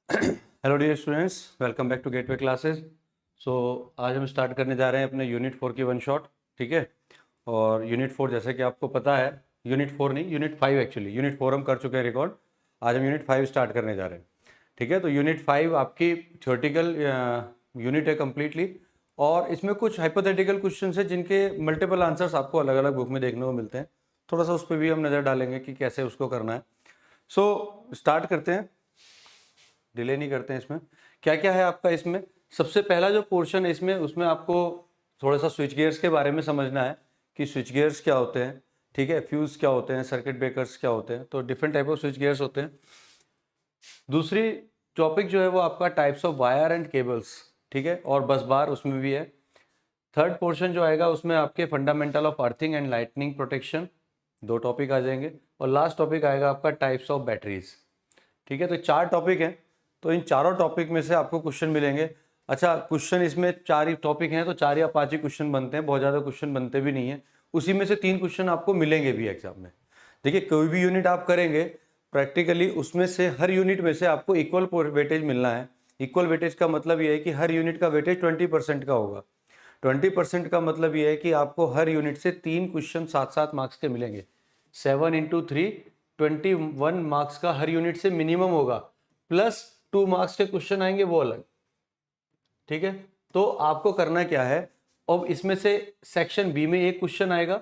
Hello dear students, welcome back to Gateway Classes. आज हम start करने जा रहे हैं अपने यूनिट 4 की वन शॉट। ठीक है। और यूनिट 4 जैसे कि आपको पता है, यूनिट 4 नहीं, यूनिट 5 एक्चुअली। यूनिट 4 हम कर चुके हैं रिकॉर्ड। आज हम यूनिट 5 स्टार्ट करने जा रहे हैं। ठीक है। तो यूनिट 5 आपकी थ्योरेटिकल यूनिट है कम्प्लीटली। और इसमें कुछ हाइपोथेटिकल क्वेश्चन है जिनके मल्टीपल आंसर्स आपको अलग अलग बुक में देखने को मिलते हैं। थोड़ा सा उस पर भी हम नज़र डालेंगे कि कैसे उसको करना है। स्टार्ट करते हैं, डिले नहीं करते हैं। इसमें क्या क्या है आपका? इसमें सबसे पहला जो पोर्शन है इसमें, उसमें आपको थोड़ा सा स्विच गियर्स के बारे में समझना है कि स्विच गियर्स क्या होते हैं। ठीक है। फ्यूज़ क्या होते हैं, सर्किट ब्रेकर्स क्या होते हैं। तो different type off switch gears होते हैं। दूसरी टॉपिक जो है वो आपका types of wire and cables. ठीक है। और बस बार उसमें भी है। थर्ड पोर्शन जो आएगा उसमें आपके fundamental of earthing and lightning protection, दो टॉपिक आ जाएंगे। और लास्ट टॉपिक आएगा आपका टाइप्स ऑफ बैटरीज। ठीक है। तो चार टॉपिक हैं। तो इन चारों टॉपिक में से आपको क्वेश्चन मिलेंगे। अच्छा, क्वेश्चन इसमें चार ही टॉपिक हैं तो 4 या 5 ही क्वेश्चन बनते हैं, बहुत ज़्यादा क्वेश्चन बनते भी नहीं है। उसी में से 3 क्वेश्चन आपको मिलेंगे भी एग्जाम में। देखिए, कोई भी यूनिट आप करेंगे प्रैक्टिकली, उसमें से हर यूनिट में से आपको इक्वल वेटेज मिलना है। इक्वल वेटेज का मतलब ये है कि हर यूनिट का वेटेज 20% का होगा। 20% का मतलब ये है कि आपको हर यूनिट से 3 क्वेश्चन 7-7 मार्क्स के मिलेंगे। 7 × 3 21 मार्क्स का हर यूनिट से मिनिमम होगा, प्लस 2 मार्क्स के क्वेश्चन आएंगे वो अलग। ठीक है। तो आपको करना क्या है, अब इसमें से सेक्शन बी में 1 क्वेश्चन आएगा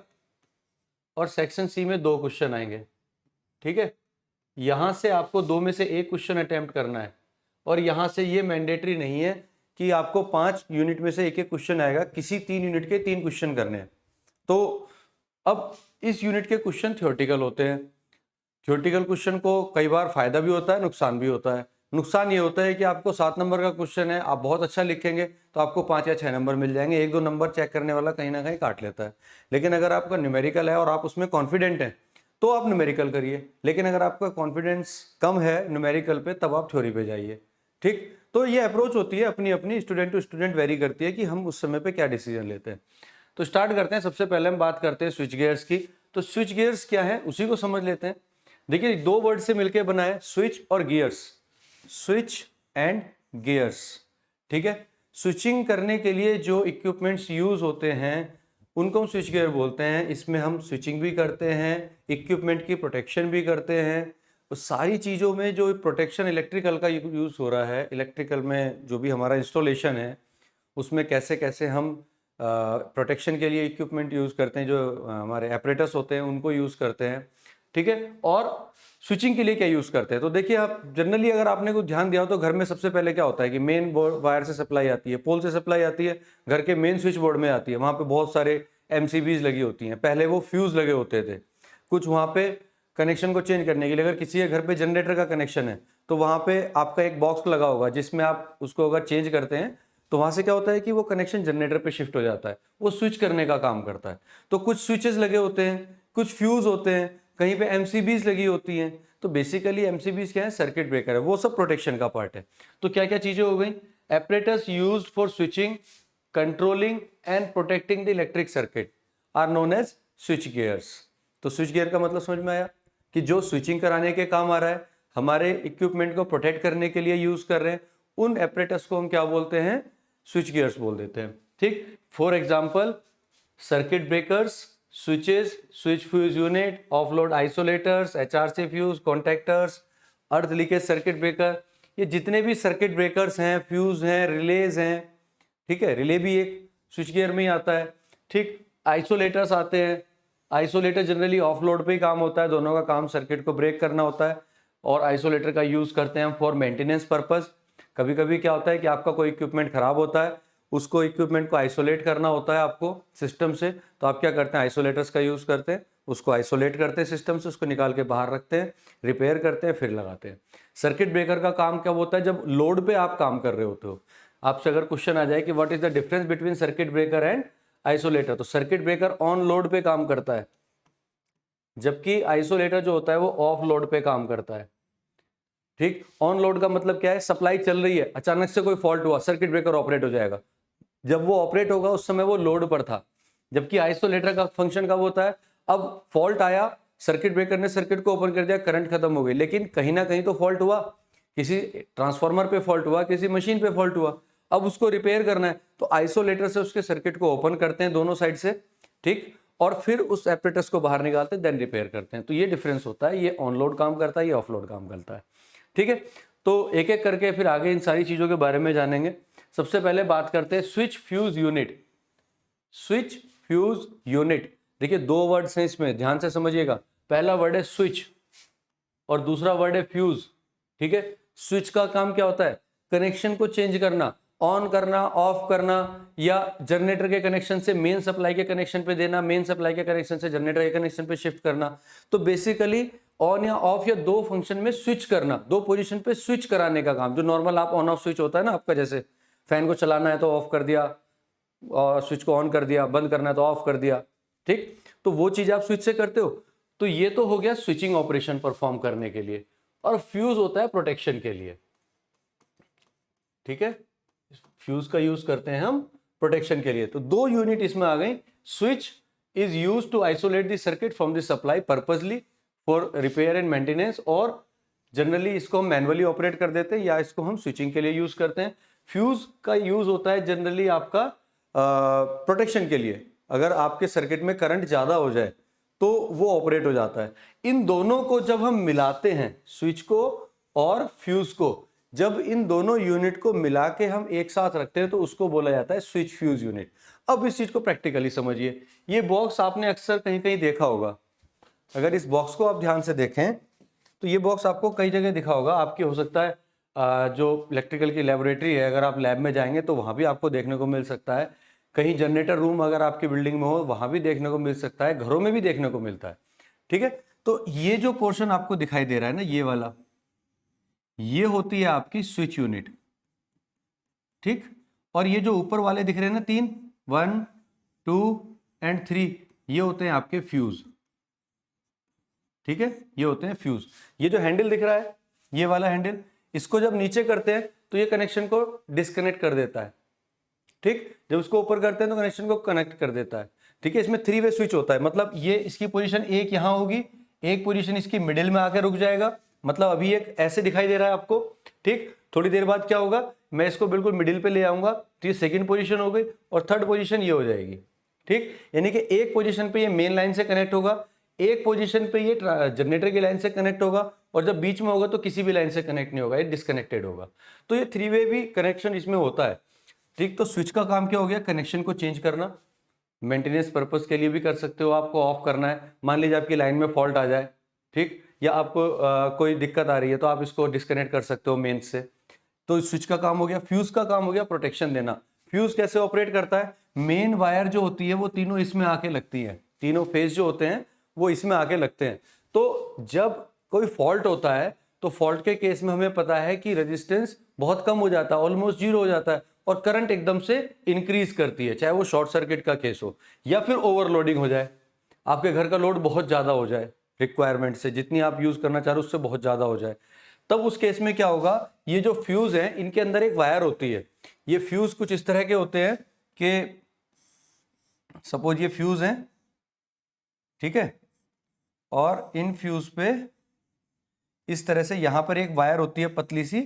और सेक्शन सी में 2 क्वेश्चन आएंगे। ठीक है। यहां से आपको 2 में से 1 क्वेश्चन अटेम्प्ट करना है। और यहां से ये मैंडेटरी नहीं है कि आपको 5 यूनिट में से 1-1 क्वेश्चन आएगा, किसी 3 यूनिट के 3 क्वेश्चन करने हैं। तो अब इस यूनिट के क्वेश्चन थ्योरेटिकल होते हैं। थ्योरेटिकल क्वेश्चन को कई बार फायदा भी होता है, नुकसान भी होता है। नुकसान ये होता है कि आपको 7 नंबर का क्वेश्चन है, आप बहुत अच्छा लिखेंगे तो आपको 5 या 6 नंबर मिल जाएंगे। 1-2 नंबर चेक करने वाला कहीं ना कहीं काट लेता है। लेकिन अगर आपका न्यूमेरिकल है और आप उसमें कॉन्फिडेंट हैं तो आप न्यूमेरिकल करिए। लेकिन अगर आपका कॉन्फिडेंस कम है न्यूमेरिकल पे, तब आप थ्योरी पे जाइए। ठीक। तो ये अप्रोच होती है, अपनी अपनी स्टूडेंट टू स्टूडेंट वेरी करती है कि हम उस समय पे क्या डिसीजन लेते हैं। तो स्टार्ट करते हैं। सबसे पहले हम बात करते हैं स्विच गियर्स की। तो स्विच गियर्स क्या है उसी को समझ लेते हैं। देखिए, 2 वर्ड से मिलकर बना है, स्विच और गियर्स। Switch and gears. ठीक है। स्विचिंग करने के लिए जो इक्विपमेंट्स यूज होते हैं उनको हम स्विच गियर बोलते हैं। इसमें हम स्विचिंग भी करते हैं, इक्विपमेंट की प्रोटेक्शन भी करते हैं। तो सारी चीज़ों में जो प्रोटेक्शन इलेक्ट्रिकल का यूज़ हो रहा है, इलेक्ट्रिकल में जो भी हमारा इंस्टॉलेशन है उसमें कैसे कैसे हम प्रोटेक्शन के लिए इक्विपमेंट यूज़ करते हैं, जो हमारे एपरेटस होते हैं उनको यूज़ करते हैं। ठीक है। और स्विचिंग के लिए क्या यूज़ करते हैं, तो देखिए, आप जनरली अगर आपने कुछ ध्यान दिया हो तो घर में सबसे पहले क्या होता है कि मेन वायर से सप्लाई आती है, पोल से सप्लाई आती है, घर के मेन स्विच बोर्ड में आती है। वहाँ पे बहुत सारे एमसीबीज लगी होती हैं। पहले वो फ्यूज़ लगे होते थे कुछ वहाँ पे कनेक्शन को चेंज करने के लिए। अगर किसी के घर पे जनरेटर का कनेक्शन है तो वहाँ पे आपका एक बॉक्स लगा होगा जिसमें आप उसको अगर चेंज करते हैं तो वहां से क्या होता है कि वो कनेक्शन जनरेटर पे शिफ्ट हो जाता है, वो स्विच करने का काम करता है। तो कुछ स्विचेस लगे होते हैं, कुछ फ्यूज होते हैं, कहीं पे एमसीबीज लगी होती हैं। तो बेसिकली एमसीबीज क्या है, सर्किट ब्रेकर है, वो सब प्रोटेक्शन का पार्ट है। तो क्या क्या चीजें हो गई, apparatus used for switching, controlling and protecting the electric circuit are known as switch gears. तो स्विच गियर का मतलब समझ में आया कि जो स्विचिंग कराने के काम आ रहा है, हमारे इक्विपमेंट को प्रोटेक्ट करने के लिए यूज कर रहे हैं, उन एपरेटस को हम क्या बोलते हैं, स्विच गियर्स बोल देते हैं। ठीक। For example, circuit breakers, switches, switch fuse unit, offload isolators, HRC fuse, contractors, earth leakage circuit breaker, ये जितने भी सर्किट ब्रेकर्स हैं, फ्यूज हैं, रिलेज हैं। ठीक है। रिले भी एक स्विच गियर में ही आता है। ठीक। आइसोलेटर्स आते हैं। आइसोलेटर जनरली ऑफलोड पे ही काम होता है, दोनों का काम सर्किट को ब्रेक करना होता है। और आइसोलेटर का यूज करते हैं हम फॉर मेंटेनेंस पर्पस। कभी कभी क्या होता है कि आपका कोई इक्विपमेंट खराब होता है, उसको इक्विपमेंट को आइसोलेट करना होता है आपको सिस्टम से, तो आप क्या करते हैं, आइसोलेटर्स का यूज करते हैं, उसको आइसोलेट करते हैं सिस्टम से, उसको निकाल के बाहर रखते हैं, रिपेयर करते हैं, फिर लगाते हैं। सर्किट ब्रेकर का काम क्या होता है, जब लोड पे आप काम कर रहे होते हो, आपसे अगर क्वेश्चन आ जाए कि what is the difference between circuit breaker and isolator, तो सर्किट ब्रेकर ऑन लोड पे काम करता है, जबकि आइसोलेटर जो होता है वो ऑफ लोड पे काम करता है। ठीक। ऑन लोड का मतलब क्या है, सप्लाई चल रही है, अचानक से कोई फॉल्ट हुआ, सर्किट ब्रेकर ऑपरेट हो जाएगा। जब वो ऑपरेट होगा उस समय वो लोड पर था। जबकि आइसोलेटर का फंक्शन कब होता है, अब फॉल्ट आया, सर्किट ब्रेकर ने सर्किट को ओपन कर दिया, करंट खत्म हो गई, लेकिन कहीं ना कहीं तो फॉल्ट हुआ, किसी ट्रांसफार्मर पे फॉल्ट हुआ, किसी मशीन पे फॉल्ट हुआ, अब उसको रिपेयर करना है तो आइसोलेटर से उसके सर्किट को ओपन करते हैं दोनों साइड से, ठीक, और फिर उस एपरेटस को बाहर निकालते हैं, देन रिपेयर करते हैं। तो ये डिफरेंस होता है, ये ऑन लोड काम करता है, ये ऑफ लोड काम करता है, ठीक है। तो एक एक करके फिर आगे इन सारी चीज़ों के बारे में जानेंगे। सबसे पहले बात करते हैं switch fuse unit. Switch fuse unit, देखिए दो वर्ड्स हैं इसमें, ध्यान से समझिएगा। पहला वर्ड है स्विच और दूसरा वर्ड है फ्यूज, ठीक है। स्विच का काम क्या होता है? कनेक्शन को चेंज करना, ऑन करना, ऑफ करना, या जनरेटर के कनेक्शन से मेन सप्लाई के कनेक्शन पे देना, मेन सप्लाई के कनेक्शन से जनरेटर के कनेक्शन पे शिफ्ट करना। तो बेसिकली ऑन या ऑफ या दो फंक्शन में स्विच करना, दो पोजीशन पे स्विच कराने का काम, जो नॉर्मल आप ऑन ऑफ स्विच होता है ना आपका, जैसे फैन को चलाना है तो ऑफ कर दिया और स्विच को ऑन कर दिया, बंद करना है तो ऑफ कर दिया, ठीक। तो वो चीज आप स्विच से करते हो। तो ये तो हो गया स्विचिंग ऑपरेशन परफॉर्म करने के लिए। और फ्यूज होता है प्रोटेक्शन के लिए, ठीक है। फ्यूज का यूज करते हैं हम प्रोटेक्शन के लिए। तो दो यूनिट इसमें आ गई। Switch is use to isolate the circuit from the supply purposely for repair and maintenance, और जनरली इसको हम मैनुअली ऑपरेट कर देते हैं या इसको हम स्विचिंग के लिए यूज करते हैं। फ्यूज का यूज होता है जनरली आपका प्रोटेक्शन के लिए। अगर आपके सर्किट में करंट ज्यादा हो जाए तो वो ऑपरेट हो जाता है। इन दोनों को जब हम मिलाते हैं, स्विच को और फ्यूज को, जब इन दोनों यूनिट को मिला के हम एक साथ रखते हैं तो उसको बोला जाता है स्विच फ्यूज यूनिट। अब इस चीज को प्रैक्टिकली समझिए। ये बॉक्स आपने अक्सर कहीं कहीं देखा होगा। अगर इस बॉक्स को आप ध्यान से देखें तो ये बॉक्स आपको कई जगह दिखा होगा। आपकी हो सकता है जो इलेक्ट्रिकल की लेबोरेटरी है, अगर आप लैब में जाएंगे तो वहां भी आपको देखने को मिल सकता है। कहीं जनरेटर रूम अगर आपकी बिल्डिंग में हो वहां भी देखने को मिल सकता है, घरों में भी देखने को मिलता है, ठीक है। तो ये जो पोर्शन आपको दिखाई दे रहा है ना, ये वाला, ये होती है आपकी स्विच यूनिट, ठीक। और ये जो ऊपर वाले दिख रहे हैं ना तीन, 1, 2 एंड 3, ये होते हैं आपके फ्यूज, ठीक है। ये होते हैं फ्यूज। ये जो हैंडल दिख रहा है, ये वाला हैंडल, इसको जब नीचे करते हैं तो ये कनेक्शन को डिस्कनेक्ट कर देता है, ठीक। जब उसको ऊपर करते हैं तो कनेक्शन को कनेक्ट कर देता है, ठीक है। इसमें 3 वे स्विच होता है, मतलब ये इसकी पोजीशन एक यहां होगी, एक पोजीशन इसकी मिडिल में आकर रुक जाएगा, मतलब अभी एक ऐसे दिखाई दे रहा है आपको, ठीक। थोड़ी देर बाद क्या होगा, मैं इसको बिल्कुल मिडिल पे ले आऊंगा तो ये सेकंड पोजीशन हो गई और थर्ड पोजीशन ये हो जाएगी, ठीक। यानी कि एक पोजीशन पे ये मेन लाइन से कनेक्ट होगा, एक पोजीशन पे ये जनरेटर की लाइन से कनेक्ट होगा, और जब बीच में होगा तो किसी भी लाइन से कनेक्ट नहीं होगा, ये डिस्कनेक्टेड होगा। तो ये 3 वे भी कनेक्शन इसमें होता है, ठीक। तो स्विच का काम क्या हो गया? कनेक्शन को चेंज करना, मेंटेनेंस पर्पस के लिए भी कर सकते हो। आपको ऑफ करना है, मान लीजिए आपकी लाइन में फॉल्ट आ जाए, ठीक, या आपको कोई दिक्कत आ रही है तो आप इसको डिस्कनेक्ट कर सकते हो मेन से। तो स्विच का काम हो गया। फ्यूज का काम हो गया प्रोटेक्शन देना। फ्यूज कैसे ऑपरेट करता है? मेन वायर जो होती है वो तीनों इसमें आके लगती है, तीनों फेज जो होते हैं वो इसमें आके लगते हैं। तो जब कोई फॉल्ट होता है तो फॉल्ट के केस में हमें पता है कि रेजिस्टेंस बहुत कम हो जाता है, ऑलमोस्ट जीरो हो जाता है, और करंट एकदम से इंक्रीज करती है, चाहे वो शॉर्ट सर्किट का केस हो या फिर ओवरलोडिंग हो जाए, आपके घर का लोड बहुत ज्यादा हो जाए, रिक्वायरमेंट से जितनी आप यूज करना चाह रहे हो उससे बहुत ज्यादा हो जाए। तब उस केस में क्या होगा, ये जो फ्यूज है इनके अंदर एक वायर होती है। ये फ्यूज कुछ इस तरह के होते हैं कि सपोज ये फ्यूज है, ठीक है, और इन फ्यूज पे इस तरह से यहां पर एक वायर होती है पतली सी,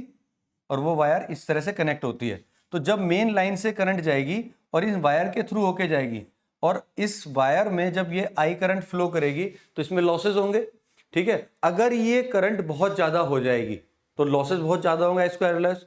और वो वायर इस तरह से कनेक्ट होती है। तो जब मेन लाइन से करंट जाएगी और इस वायर के थ्रू होके जाएगी, और इस वायर में जब ये आई करंट फ्लो करेगी तो इसमें लॉसेस होंगे, ठीक है। अगर ये करंट बहुत ज्यादा हो जाएगी तो लॉसेस बहुत ज्यादा होंगे, आई स्क्वायर लॉस,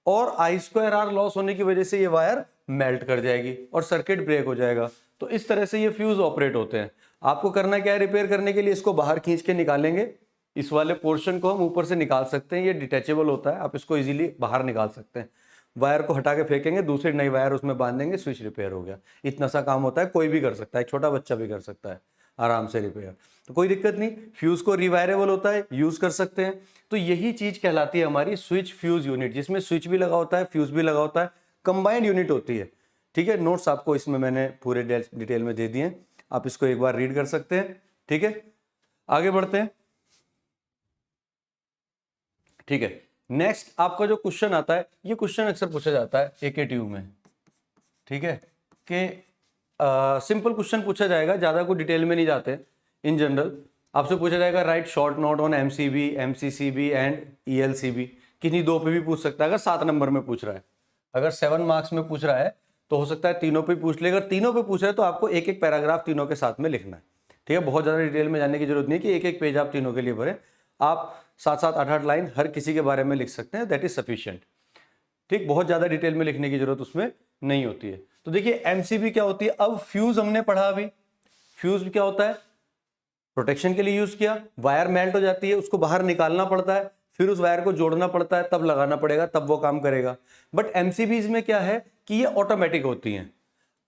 और आई स्क्वायर आर लॉस होने की वजह से ये वायर मेल्ट कर जाएगी और सर्किट ब्रेक हो जाएगा। तो इस तरह से ये फ्यूज ऑपरेट होते हैं। आपको करना क्या है, रिपेयर करने के लिए इसको बाहर खींच के निकालेंगे, इस वाले पोर्शन को हम ऊपर से निकाल सकते हैं, ये डिटैचेबल होता है, आप इसको इजीली बाहर निकाल सकते हैं। वायर को हटा के फेंकेंगे, दूसरी नई वायर उसमें बांधेंगे, स्विच रिपेयर हो गया। इतना सा काम होता है, कोई भी कर सकता है, एक छोटा बच्चा भी कर सकता है आराम से रिपेयर, तो कोई दिक्कत नहीं। फ्यूज को रिवायरेबल होता है, यूज कर सकते हैं। तो यही चीज कहलाती है हमारी स्विच फ्यूज यूनिट, जिसमें स्विच भी लगा होता है, फ्यूज भी लगा होता है, कंबाइंड यूनिट होती है, ठीक है। नोट्स आपको इसमें मैंने पूरे डिटेल में दे दिए, आप इसको एक बार रीड कर सकते हैं, ठीक है। आगे बढ़ते हैं, ठीक है। नेक्स्ट आपका जो क्वेश्चन आता है, ये क्वेश्चन अक्सर पूछा जाता है एकेटीयू में, ठीक है, कि सिंपल क्वेश्चन पूछा जाएगा, ज्यादा कोई डिटेल में नहीं जाते। इन जनरल आपसे पूछा जाएगा right short note on MCB, MCCB and ELCB, किन्हीं 2 पे भी पूछ सकता है अगर 7 नंबर में पूछ रहा है। अगर 7 मार्क्स में पूछ रहा है तो हो सकता है तीनों पे पूछ ले। अगर तीनों पे पूछ रहा है तो आपको एक एक पैराग्राफ तीनों के साथ में लिखना है, ठीक है। बहुत ज़्यादा डिटेल में जाने की जरूरत नहीं है कि एक एक पेज आप तीनों के लिए भरें। आप 7-7 8-8 लाइन हर किसी के बारे में लिख सकते हैं, दैट इज सफिशिएंट, ठीक। बहुत ज़्यादा डिटेल में लिखने की जरूरत उसमें नहीं होती है। तो देखिए एमसीबी क्या होती है। अब फ्यूज हमने पढ़ा अभी। फ्यूज क्या होता है, प्रोटेक्शन के लिए यूज किया, वायर मेल्ट हो जाती है, उसको बाहर निकालना पड़ता है, फिर उस वायर को जोड़ना पड़ता है, तब लगाना पड़ेगा, तब वो काम करेगा। बट एमसीबीज में क्या है कि ये ऑटोमेटिक होती हैं।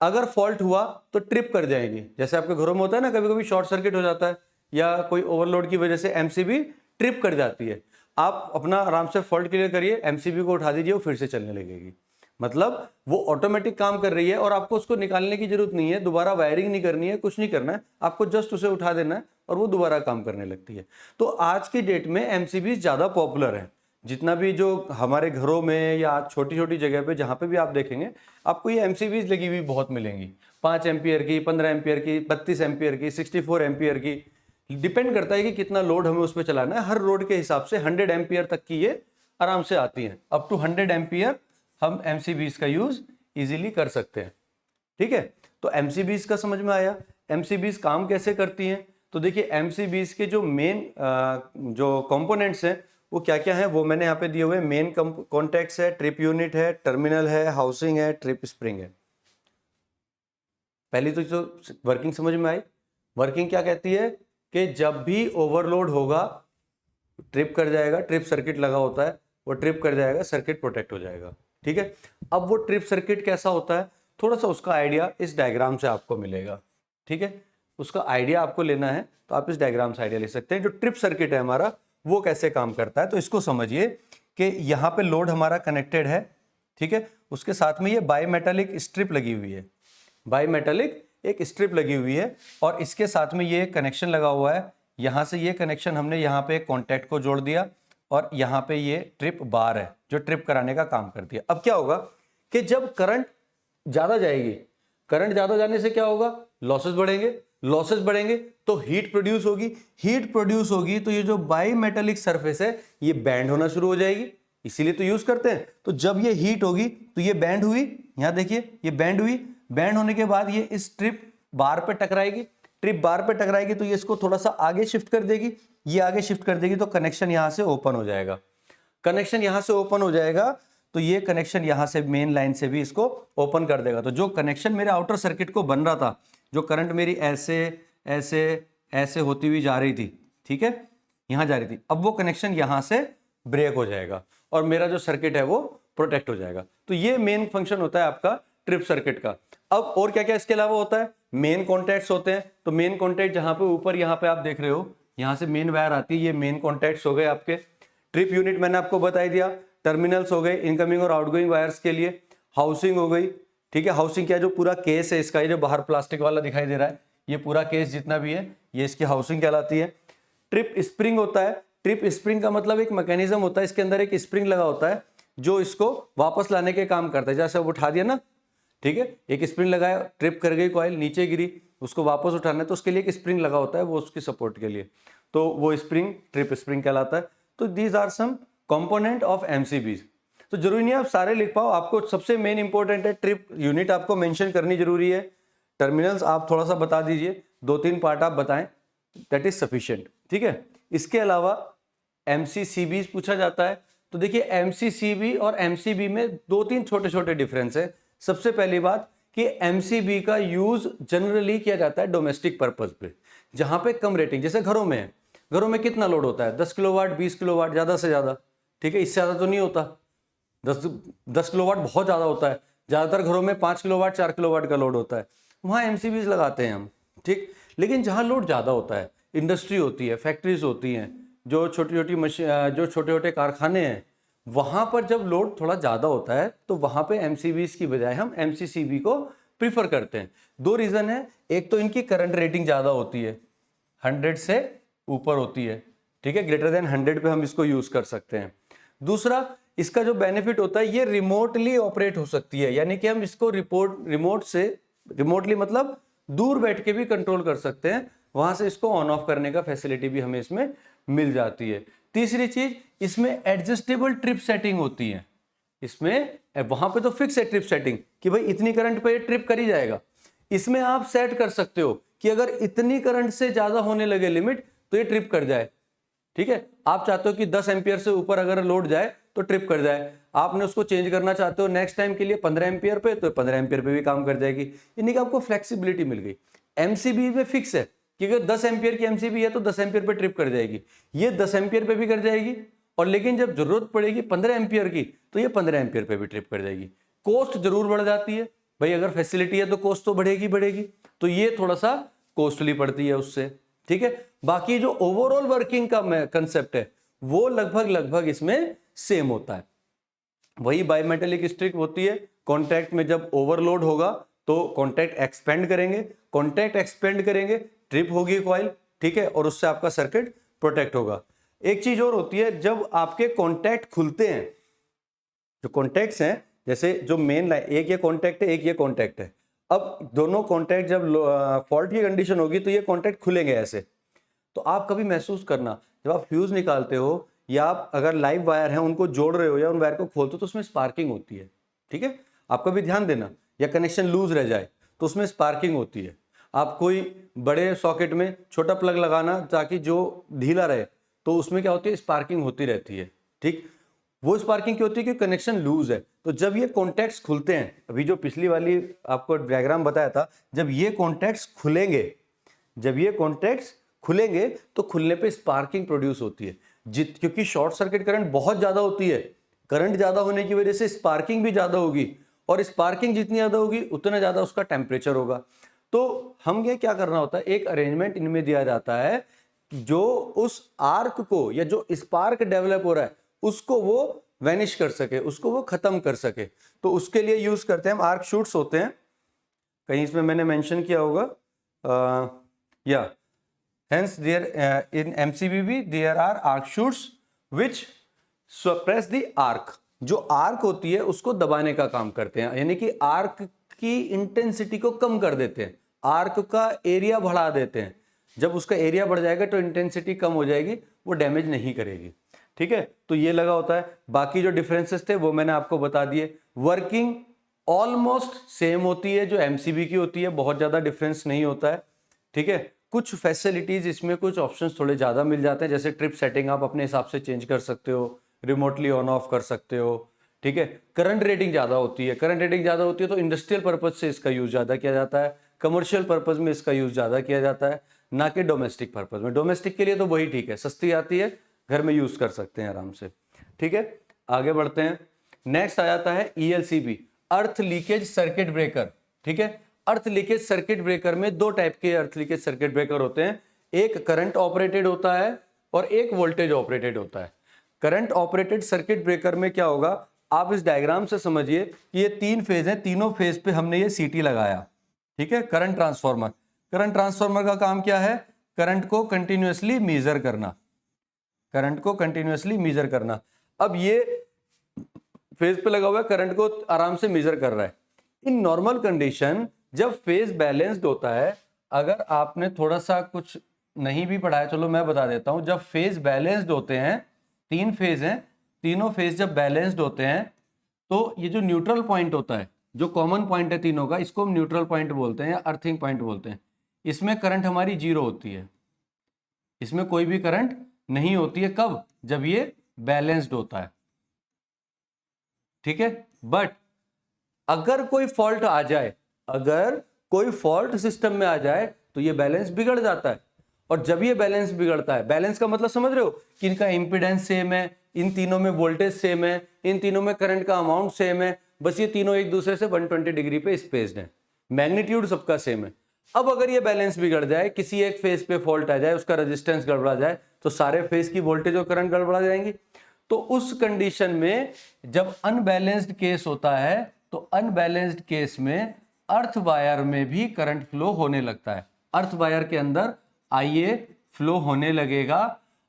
अगर फॉल्ट हुआ तो ट्रिप कर जाएंगी। जैसे आपके घरों में होता है ना, कभी कभी शॉर्ट सर्किट हो जाता है या कोई ओवरलोड की वजह से एमसीबी ट्रिप कर जाती है। आप अपना आराम से फॉल्ट क्लियर करिए, एमसीबी को उठा दीजिए, वो फिर से चलने लगेगी। मतलब वो ऑटोमेटिक काम कर रही है और आपको उसको निकालने की जरूरत नहीं है, दोबारा वायरिंग नहीं करनी है, कुछ नहीं करना है, आपको जस्ट उसे उठा देना है और वो दोबारा काम करने लगती है। तो आज की डेट में एमसीबी ज्यादा पॉपुलर है। जितना भी जो हमारे घरों में या छोटी छोटी जगह पे जहां पे भी आप देखेंगे, आपको ये एमसीबीज लगी हुई बहुत मिलेंगी। 5 एम्पियर की, 15 एम्पियर की, 32 एम्पियर की, 64 एम्पियर की। डिपेंड करता है कि कितना लोड हमें उस पर चलाना है। हर लोड के हिसाब से 100 एम्पियर तक की ये आराम से आती हैं। अप टू 100 एम्पियर हम एमसीबीज का यूज इजीली कर सकते हैं, ठीक है। तो एमसीबीज का समझ में आया। एमसीबीज काम कैसे करती हैं, तो देखिए एमसीबीज के जो मेन जो कंपोनेंट्स हैं वो क्या क्या है, वो मैंने यहाँ पे दिए हुए। मेन कॉन्टैक्ट्स है, ट्रिप यूनिट है, टर्मिनल है, हाउसिंग है, ट्रिप स्प्रिंग है। पहली तो जो वर्किंग समझ में आई। वर्किंग क्या कहती है कि जब भी ओवरलोड होगा ट्रिप कर जाएगा। ट्रिप सर्किट लगा होता है, वो ट्रिप कर जाएगा, सर्किट प्रोटेक्ट हो जाएगा, ठीक है। अब वो ट्रिप सर्किट कैसा होता है, थोड़ा सा उसका आइडिया इस डायग्राम से आपको मिलेगा, ठीक है। उसका आइडिया आपको लेना है तो आप इस डायग्राम से आइडिया ले सकते हैं। जो ट्रिप सर्किट है हमारा वो कैसे काम करता है, तो इसको समझिए कि यहाँ पे लोड हमारा कनेक्टेड है, ठीक है। उसके साथ में ये बाईमेटालिक स्ट्रिप लगी हुई है, बाईमेटालिक एक स्ट्रिप लगी हुई है, और इसके साथ में ये कनेक्शन लगा हुआ है। यहाँ से ये कनेक्शन हमने यहाँ पे कॉन्टैक्ट को जोड़ दिया, और यहाँ पे ये ट्रिप बार है जो ट्रिप कराने का काम करती है। अब क्या होगा कि जब करंट ज्यादा जाएगी, करंट ज्यादा जाने से क्या होगा, लॉसेस बढ़ेंगे, लॉसेस बढ़ेंगे तो हीट प्रोड्यूस होगी, हीट प्रोड्यूस होगी तो ये जो बाईमेटालिक सरफेस है ये बैंड होना शुरू हो जाएगी, इसीलिए तो यूज करते हैं। तो जब ये हीट होगी तो ये बैंड हुई, यहां देखिए ये बैंड हुई, बैंड होने के बाद ये इस ट्रिप बार पे टकराएगी, ट्रिप बार पे टकराएगी तो ये इसको थोड़ा सा आगे शिफ्ट कर देगी, ये आगे शिफ्ट कर देगी तो कनेक्शन यहां से ओपन हो जाएगा। कनेक्शन यहां से ओपन हो जाएगा तो ये कनेक्शन यहां से मेन लाइन से भी इसको ओपन कर देगा। तो जो कनेक्शन मेरे आउटर सर्किट को बन रहा था, जो करंट मेरी ऐसे ऐसे ऐसे होती हुई जा रही थी, ठीक है, यहां जा रही थी, अब वो कनेक्शन यहां से ब्रेक हो जाएगा और मेरा जो सर्किट है वो प्रोटेक्ट हो जाएगा। तो ये मेन फंक्शन होता है आपका ट्रिप सर्किट का। अब और क्या क्या इसके अलावा होता है, मेन कॉन्टैक्ट्स होते हैं। तो मेन कॉन्टैक्ट जहां पे ऊपर यहाँ पे आप देख रहे हो, यहां से मेन वायर आती है, ये मेन कॉन्टैक्ट्स हो गए आपके। ट्रिप यूनिट मैंने आपको बता दिया, टर्मिनल्स हो गए इनकमिंग और आउटगोइंग वायर्स के लिए, हाउसिंग हो गई, ठीक है। हाउसिंग क्या, जो पूरा केस है इसका, ये जो बाहर प्लास्टिक वाला दिखाई दे रहा है, ये पूरा केस जितना भी है ये इसकी हाउसिंग कहलाती है। ट्रिप स्प्रिंग होता है। ट्रिप स्प्रिंग का मतलब एक मैकेनिज्म होता है, इसके अंदर एक स्प्रिंग लगा होता है जो इसको वापस लाने के काम करता है। जैसे अब उठा दिया ना, ठीक है, एक स्प्रिंग लगाया, ट्रिप कर गई कॉइल, नीचे गिरी, उसको वापस उठाना है तो उसके लिए एक स्प्रिंग लगा होता है, वो उसकी सपोर्ट के लिए, तो वो स्प्रिंग ट्रिप स्प्रिंग कहलाता है। तो these are some component of MCBs. तो जरूरी नहीं आप सारे लिख पाओ, आपको सबसे मेन इंपॉर्टेंट है ट्रिप यूनिट, आपको मेंशन करनी जरूरी है। टर्मिनल्स आप थोड़ा सा बता दीजिए, 2-3 पार्ट आप बताएं, दैट इज सफिशिएंट, ठीक है। इसके अलावा एमसीसीबी पूछा जाता है। तो देखिए एमसीसीबी और एमसीबी में 2-3 छोटे छोटे डिफरेंस है। सबसे पहली बात कि एमसीबी का यूज जनरली किया जाता है डोमेस्टिक पर्पज पे, जहां पे कम रेटिंग, जैसे घरों में है, घरों में कितना लोड होता है, 10 किलोवाट 20 किलोवाट ज्यादा से ज्यादा, ठीक है, इससे ज्यादा तो नहीं होता। 10 किलोवाट बहुत ज्यादा होता है, ज्यादातर घरों में 5 किलोवाट 4 किलोवाट का लोड होता है, वहां एमसीबीज लगाते हैं हम, ठीक। लेकिन जहां लोड ज्यादा होता है, इंडस्ट्री होती है, फैक्ट्रीज होती हैं, जो छोटी छोटी मशीन, जो छोटे छोटे कारखाने हैं, वहां पर जब लोड थोड़ा ज्यादा होता है तो वहां पे एमसीबीज की बजाय हम एमसीसीबी को प्रीफर करते हैं। 2 रीजन है, एक तो इनकी करंट रेटिंग ज्यादा होती है, 100 से ऊपर होती है, ठीक है, ग्रेटर देन 100 पे हम इसको यूज कर सकते हैं। दूसरा, इसका जो बेनिफिट होता है, ये रिमोटली ऑपरेट हो सकती है, यानी कि हम इसको रिमोटली मतलब दूर बैठ के भी कंट्रोल कर सकते हैं, वहां से इसको ऑन ऑफ करने का फैसिलिटी भी हमें इसमें मिल जाती है। तीसरी चीज, इसमें एडजस्टेबल ट्रिप सेटिंग होती है। इसमें वहां पे तो फिक्स है ट्रिप सेटिंग कि भाई इतनी करंट पे ये ट्रिप कर ही जाएगा। इसमें आप सेट कर सकते हो कि अगर इतनी करंट से ज्यादा होने लगे लिमिट तो ये ट्रिप कर जाए। ठीक है, आप चाहते हो कि 10 एम्पियर से ऊपर अगर लोड जाए तो ट्रिप कर जाए, आपने उसको चेंज करना चाहते हो नेक्स्ट टाइम के लिए 15 एम्पियर पे, तो 15 एम्पियर पे भी काम कर जाएगी। यानी कि आपको फ्लेक्सिबिलिटी मिल गई। एमसीबी में फिक्स है कि अगर 10 एम्पियर की एमसीबी है तो 10 एम्पियर पे ट्रिप कर जाएगी, ये 10 एम्पियर पे भी कर जाएगी, और लेकिन जब जरूरत पड़ेगी 15 एम्पियर की तो ये 15 एम्पियर पे भी ट्रिप कर जाएगी। कॉस्ट जरूर बढ़ जाती है भाई, अगर फैसिलिटी है तो कॉस्ट तो बढ़ेगी बढ़ेगी, तो ये थोड़ा सा कॉस्टली पड़ती है उससे। ठीक है, बाकी जो ओवरऑल वर्किंग का कंसेप्ट है वो लगभग इसमें सेम होता है। वही बायोमेटेलिक स्ट्रिप होती है, कॉन्टैक्ट में जब ओवरलोड होगा तो कॉन्टैक्ट एक्सपेंड करेंगे, कॉन्टैक्ट एक्सपेंड करेंगे, ट्रिप होगी कॉइल, ठीक है, और उससे आपका सर्किट प्रोटेक्ट होगा। एक चीज और होती है, जब आपके कॉन्टैक्ट खुलते हैं, जो कॉन्टैक्ट्स हैं, जैसे जो मेन लाइन, एक ये कॉन्टैक्ट है, एक ये कॉन्टैक्ट है, अब दोनों कॉन्टैक्ट जब फॉल्ट की कंडीशन होगी तो ये कॉन्टैक्ट खुलेंगे ऐसे। तो आप कभी महसूस करना, जब आप फ्यूज निकालते हो या आप अगर लाइव वायर है उनको जोड़ रहे हो या उन वायर को खोलते हो तो उसमें स्पार्किंग होती है। ठीक है, आपका भी ध्यान देना, या कनेक्शन लूज रह जाए तो उसमें स्पार्किंग होती है। आप कोई बड़े सॉकेट में छोटा प्लग लगाना ताकि जो ढीला रहे, तो उसमें क्या होती है, स्पार्किंग होती रहती है। ठीक, वो स्पार्किंग क्यों होती है, कि कनेक्शन लूज है। तो जब ये कॉन्टैक्ट्स खुलते हैं, अभी जो पिछली वाली आपको डायग्राम बताया था, जब ये कॉन्टैक्ट्स खुलेंगे, जब ये कॉन्टैक्ट्स खुलेंगे तो खुलने पे स्पार्किंग प्रोड्यूस होती है। क्योंकि शॉर्ट सर्किट करंट बहुत ज्यादा होती है, करंट ज्यादा होने की वजह से स्पार्किंग भी ज्यादा होगी, और स्पार्किंग जितनी ज्यादा होगी उतना ज्यादा उसका टेम्परेचर होगा। तो हम ये क्या करना होता है, एक अरेंजमेंट इनमें दिया जाता है जो उस आर्क को, या जो स्पार्क डेवलप हो रहा है उसको वो वैनिश कर सके, उसको वो खत्म कर सके। तो उसके लिए यूज करते हैं हम आर्क शूट्स होते हैं, कहीं इसमें मैंने मेंशन किया होगा, या hence there in MCBB there are arc shoots which suppress the arc। जो आर्क होती है उसको दबाने का काम करते हैं, यानी कि आर्क की इंटेंसिटी को कम कर देते हैं, आर्क का एरिया बढ़ा देते हैं। जब उसका एरिया बढ़ जाएगा तो इंटेंसिटी कम हो जाएगी, वो डैमेज नहीं करेगी। ठीक है, तो ये लगा होता है। बाकी जो डिफरेंसेस थे वो मैंने आपको बता दिए। वर्किंग ऑलमोस्ट सेम होती है जो एमसीबी की होती है, बहुत ज्यादा डिफरेंस नहीं होता है। ठीक है, कुछ फैसिलिटीज इसमें, कुछ ऑप्शंस थोड़े ज़्यादा मिल जाते हैं, जैसे ट्रिप सेटिंग आप अपने हिसाब से चेंज कर सकते हो, रिमोटली ऑन ऑफ कर सकते हो। ठीक है, करंट रेटिंग ज़्यादा होती है, करंट रेटिंग ज़्यादा होती है तो इंडस्ट्रियल पर्पज से इसका यूज़ ज़्यादा किया जाता है, कमर्शियल पर्पज में इसका यूज़ ज़्यादा किया जाता है, ना कि डोमेस्टिक पर्पज में। डोमेस्टिक के लिए तो वही ठीक है, सस्ती आती है, घर में यूज़ कर सकते हैं आराम से। ठीक है, आगे बढ़ते हैं। नेक्स्ट आ जाता है ELCB, अर्थ लीकेज सर्किट ब्रेकर। ठीक है, अर्थ लीकेज सर्किट ब्रेकर में दो टाइप के अर्थ लीकेज सर्किट ब्रेकर होते हैं, एक करंट ऑपरेटेड होता है और एक वोल्टेज ऑपरेटेड होता है। करंट ऑपरेटेड सर्किट ब्रेकर में क्या होगा, आप इस डायग्राम से समझिए कि ये 3 फेज हैं, तीनों फेज पे हमने ये CT लगाया। ठीक है, करंट ट्रांसफार्मर, करंट ट्रांसफार्मर का काम क्या है, करंट को कंटिन्यूअसली मेजर करना, करंट को कंटिन्यूअसली मेजर करना। अब ये फेज पे लगा हुआ है, करंट को आराम से मेजर कर रहा है। इन नॉर्मल कंडीशन जब फेज बैलेंस्ड होता है, अगर आपने थोड़ा सा कुछ नहीं भी पढ़ा है, चलो मैं बता देता हूं, जब फेज बैलेंस्ड होते हैं, 3 फेज हैं, तीनों फेज जब बैलेंस्ड होते हैं तो ये जो न्यूट्रल पॉइंट होता है, जो कॉमन पॉइंट है तीनों का, इसको हम न्यूट्रल पॉइंट बोलते हैं या अर्थिंग पॉइंट बोलते हैं। इसमें करंट हमारी 0 होती है, इसमें कोई भी करंट नहीं होती है। कब, जब ये बैलेंस्ड होता है। ठीक है, बट अगर कोई फॉल्ट आ जाए, अगर कोई फॉल्ट सिस्टम में आ जाए तो ये बैलेंस बिगड़ जाता है। और जब ये बैलेंस बिगड़ता है, बैलेंस का मतलब समझ रहे हो कि इनका इंपीडेंस सेम है, इन तीनों में वोल्टेज सेम है, इन तीनों में करंट का अमाउंट सेम है, बस ये तीनों एक दूसरे से 120 डिग्री पे स्पेस्ड है, मैग्नीट्यूड सबका सेम है। अब अगर ये बैलेंस बिगड़ जाए, किसी एक फेज पे फॉल्ट आ जाए, उसका रेजिस्टेंस गड़बड़ा जाए, तो सारे फेज की वोल्टेज और करंट गड़बड़ा जाएंगी। तो उस कंडीशन में जब अनबैलेंस्ड केस होता है, तो अनबैलेंस्ड केस में अर्थ वायर में भी करंट फ्लो होने लगता है, अर्थ वायर के अंदर IA फ्लो होने लगेगा।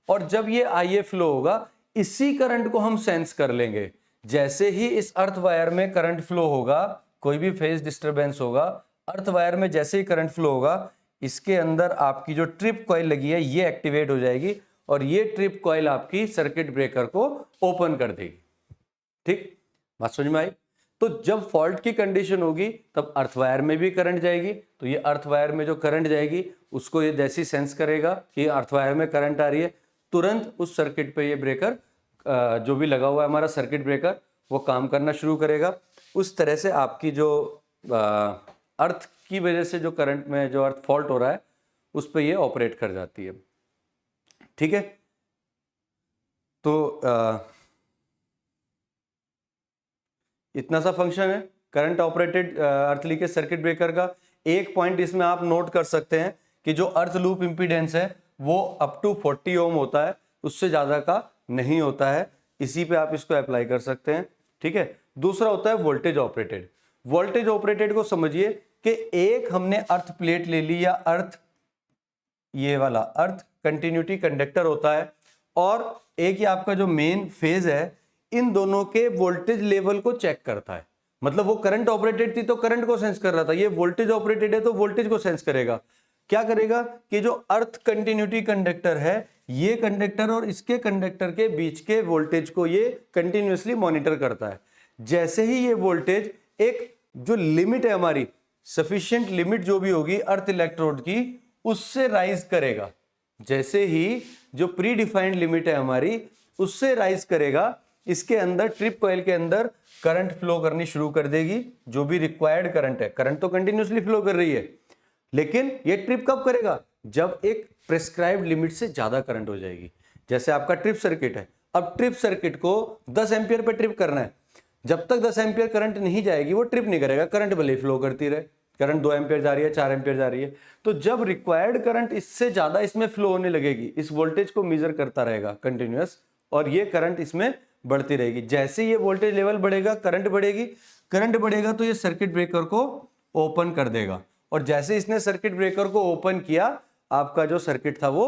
और जब ये IA फ्लो होगा, इसी करंट को हम सेंस कर लेंगे। जैसे ही इस अर्थ वायर में करंट फ्लो होगा, कोई भी फेज डिस्टरबेंस होगा, अर्थ वायर में जैसे ही करंट फ्लो होगा, इसके अंदर आपकी जो ट्रिप कॉइल लगी है ये एक्टिवेट हो जाएगी और ये ट्रिप कॉइल आपकी सर्किट ब्रेकर को ओपन कर देगी। ठीक, बात समझ में आई? तो जब फॉल्ट की कंडीशन होगी तब अर्थ वायर में भी करंट जाएगी, तो ये अर्थ वायर में जो करंट जाएगी उसको ये जैसी सेंस करेगा कि अर्थ वायर में करंट आ रही है, तुरंत उस सर्किट पे ये ब्रेकर जो भी लगा हुआ है हमारा सर्किट ब्रेकर वो काम करना शुरू करेगा। उस तरह से आपकी जो अर्थ की वजह से जो करंट में जो अर्थ फॉल्ट हो रहा है उस पर ये ऑपरेट कर जाती है। ठीक है, तो इतना सा फंक्शन है करंट ऑपरेटेड अर्थ लीकेज सर्किट ब्रेकर का। एक पॉइंट इसमें आप नोट कर सकते हैं कि जो अर्थ लूप इंपीडेंस है वो अप टू 40 ओम होता है, उससे ज़्यादा का नहीं होता है। इसी पे आप इसको अप्लाई कर सकते हैं। ठीक है, दूसरा होता है वोल्टेज ऑपरेटेड। वोल्टेज ऑपरेटेड को समझिए कि एक हमने अर्थ प्लेट ले ली या अर्थ, ये वाला अर्थ कंटिन्यूटी कंडक्टर होता है, और एक ही आपका जो मेन फेज है, इन दोनों के वोल्टेज लेवल को चेक करता है। मतलब वो करंट ऑपरेटेड थी तो करंट को सेंस कर रहा था, ये वोल्टेज ऑपरेटेड है तो वोल्टेज को सेंस करेगा। क्या करेगा कि जो अर्थ कंटिन्यूटी कंडक्टर है, ये कंडक्टर और इसके कंडक्टर के बीच के वोल्टेज को ये कंटिन्यूअसली मॉनिटर करता है। जैसे ही ये वोल्टेज एक जो लिमिट है हमारी, सफिशिएंट लिमिट जो भी होगी अर्थ इलेक्ट्रोड की, उससे राइज करेगा। जैसे ही जो प्री डिफाइंड लिमिट है हमारी उससे राइज करेगा, इसके अंदर ट्रिप कॉइल के अंदर करंट फ्लो करनी शुरू कर देगी। जो भी रिक्वायर्ड करंट है, करंट तो कंटिन्यूअसली फ्लो कर रही है, लेकिन ये ट्रिप कब करेगा? जब एक प्रिस्क्राइब्ड लिमिट से ज्यादा करंट हो जाएगी। जैसे आपका ट्रिप सर्किट है, अब ट्रिप सर्किट को 10 एम्पियर पे ट्रिप करना है, जब तक 10 एम्पियर करंट नहीं जाएगी वो ट्रिप नहीं करेगा, करंट भले फ्लो करती रहे। करंट 2 एम्पियर जा रही है, 4 एम्पियर जा रही है, तो जब रिक्वायर्ड करंट इससे ज्यादा इसमें फ्लो होने लगेगी, इस वोल्टेज को मेजर करता रहेगा कंटिन्यूअस, और ये करंट इसमें बढ़ती रहेगी। जैसे ये वोल्टेज लेवल बढ़ेगा करंट बढ़ेगी, करंट बढ़ेगा तो ये सर्किट ब्रेकर को ओपन कर देगा, और जैसे इसने सर्किट ब्रेकर को ओपन किया, आपका जो सर्किट था वो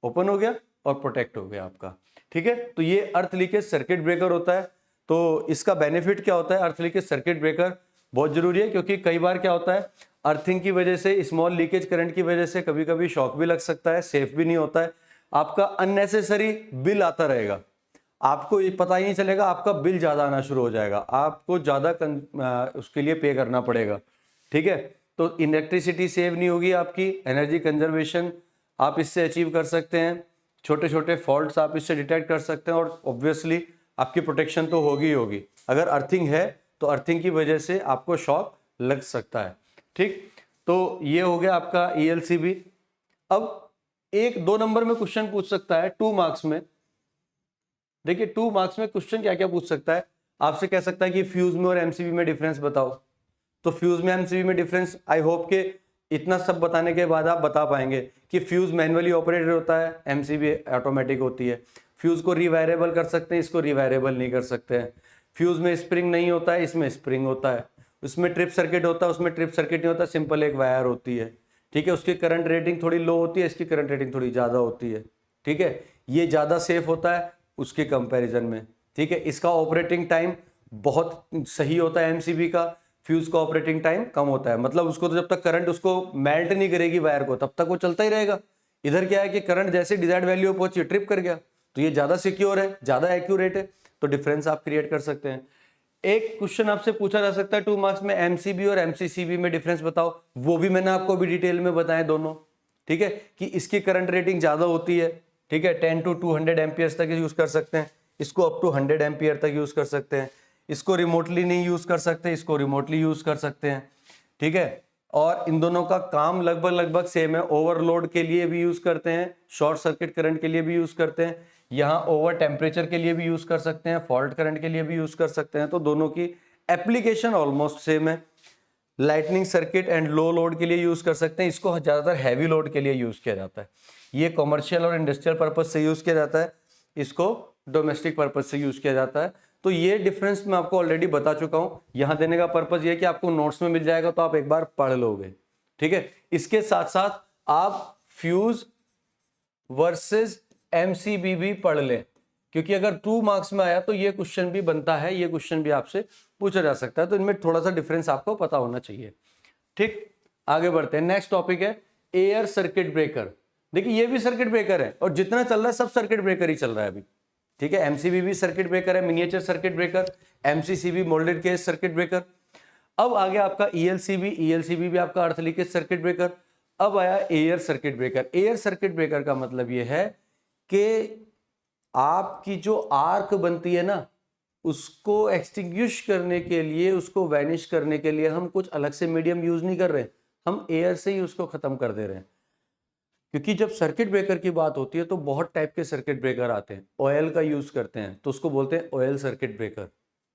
ओपन हो गया और प्रोटेक्ट हो गया आपका। ठीक है, तो ये अर्थ लीकेज सर्किट ब्रेकर होता है। तो इसका बेनिफिट क्या होता है? अर्थ लीकेज सर्किट ब्रेकर बहुत जरूरी है, क्योंकि कई बार क्या होता है, अर्थिंग की वजह से, स्मॉल लीकेज करंट की वजह से कभी कभी शॉक भी लग सकता है, सेफ भी नहीं होता है, आपका अननेसेसरी बिल आता रहेगा, आपको ये पता ही नहीं चलेगा, आपका बिल ज्यादा आना शुरू हो जाएगा, आपको ज्यादा उसके लिए पे करना पड़ेगा। ठीक है, तो इलेक्ट्रिसिटी सेव नहीं होगी, आपकी एनर्जी कंजर्वेशन आप इससे अचीव कर सकते हैं, छोटे छोटे फॉल्ट्स आप इससे डिटेक्ट कर सकते हैं, और ऑब्वियसली आपकी प्रोटेक्शन तो होगी ही होगी। अगर अर्थिंग है तो अर्थिंग की वजह से आपको शॉक लग सकता है। ठीक, तो ये हो गया आपका ELCB। अब एक 2 नंबर में क्वेश्चन पूछ सकता है 2 मार्क्स में। देखिए 2 मार्क्स में क्वेश्चन क्या क्या पूछ सकता है, आपसे कह सकता है कि फ्यूज में और MCB में डिफरेंस बताओ। तो फ्यूज में MCB में डिफरेंस, आई होप के इतना सब बताने के बाद आप बता पाएंगे कि फ्यूज मैनुअली ऑपरेटेड होता है, MCB ऑटोमेटिक होती है। फ्यूज को रिवायरेबल कर सकते हैं, इसको रिवायरेबल नहीं कर सकते हैं। फ्यूज में स्प्रिंग नहीं होता है, इसमें स्प्रिंग होता है। उसमें ट्रिप सर्किट होता है, उसमें ट्रिप सर्किट नहीं होता, सिंपल एक वायर होती है। ठीक है, उसकी करंट रेटिंग थोड़ी लो होती है, इसकी करंट रेटिंग थोड़ी ज़्यादा होती है। ठीक है, ये ज़्यादा सेफ होता है उसके कंपैरिजन में। ठीक है, इसका ऑपरेटिंग टाइम बहुत सही होता है MCB का, फ्यूज का ऑपरेटिंग टाइम कम होता है। मतलब उसको तो जब तक करंट उसको मेल्ट नहीं करेगी वायर को, तब तक वो चलता ही रहेगा। इधर क्या है कि करंट जैसे डिजायर्ड वैल्यू पे पहुंची, ट्रिप कर गया, तो ये ज्यादा सिक्योर है, ज्यादा एक्यूरेट है, तो डिफरेंस आप क्रिएट कर सकते हैं। एक क्वेश्चन आपसे पूछा जा सकता है 2 मार्क्स में, MCB और MCCB में डिफरेंस बताओ। वो भी मैंने आपको अभी डिटेल में बताए दोनों। ठीक है, कि इसकी करंट रेटिंग ज्यादा होती है। ठीक है, 10 to 200 एम्पियर्स तक यूज कर सकते हैं, इसको अप टू 100 एम्पियर तक यूज कर सकते हैं। इसको रिमोटली नहीं यूज कर सकते, इसको रिमोटली यूज कर सकते हैं। ठीक है, और इन दोनों का काम लगभग सेम है। ओवरलोड के लिए भी यूज करते हैं, शॉर्ट सर्किट करंट के लिए भी यूज करते हैं, यहाँ ओवर टेम्परेचर के लिए भी यूज कर सकते हैं, फॉल्ट करंट के लिए भी यूज कर सकते हैं। तो दोनों की एप्लीकेशन ऑलमोस्ट सेम है। Lightning circuit and low load के लिए यूज कर सकते हैं, इसको ज्यादातर हैवी लोड के लिए यूज किया जाता है। ये कमर्शियल और इंडस्ट्रियल पर्पज से यूज किया जाता है, इसको डोमेस्टिक पर्पज से यूज किया जाता है। तो ये डिफरेंस मैं आपको ऑलरेडी बता चुका हूं। यहां देने का पर्पज ये कि आपको नोट्स में मिल जाएगा, तो आप एक बार पढ़ लोगे। ठीक है, इसके साथ साथ आप फ्यूज वर्सेस MCB भी पढ़ लें, क्योंकि अगर 2 मार्क्स में आया तो ये क्वेश्चन भी बनता है, ये क्वेश्चन भी आपसे पूछा जा सकता है, तो इनमें थोड़ा सा डिफरेंस आपको पता होना चाहिए। ठीक, आगे बढ़ते हैं। नेक्स्ट टॉपिक है एयर सर्किट ब्रेकर। देखिए ये भी सर्किट ब्रेकर है और जितना चल रहा है सब सर्किट ब्रेकर ही चल रहा है अभी, ठीक है। एमसीबी भी सर्किट ब्रेकर है, miniature circuit breaker, MCCB moulded case circuit breaker. अब आ गया आपका ईएलसीबी भी आपका अर्थ लीकेज सर्किट ब्रेकर। अब आया air circuit breaker. Air circuit breaker का मतलब ये है कि आपकी जो आर्क बनती है ना, उसको एक्सटिंग्विश करने के लिए, उसको वैनिश करने के लिए हम कुछ अलग से मीडियम यूज नहीं कर रहे, हम एयर से ही उसको खत्म कर दे रहे हैं। क्योंकि जब सर्किट ब्रेकर की बात होती है तो बहुत टाइप के सर्किट ब्रेकर आते हैं। ऑयल का यूज करते हैं तो उसको बोलते हैं ऑयल सर्किट ब्रेकर,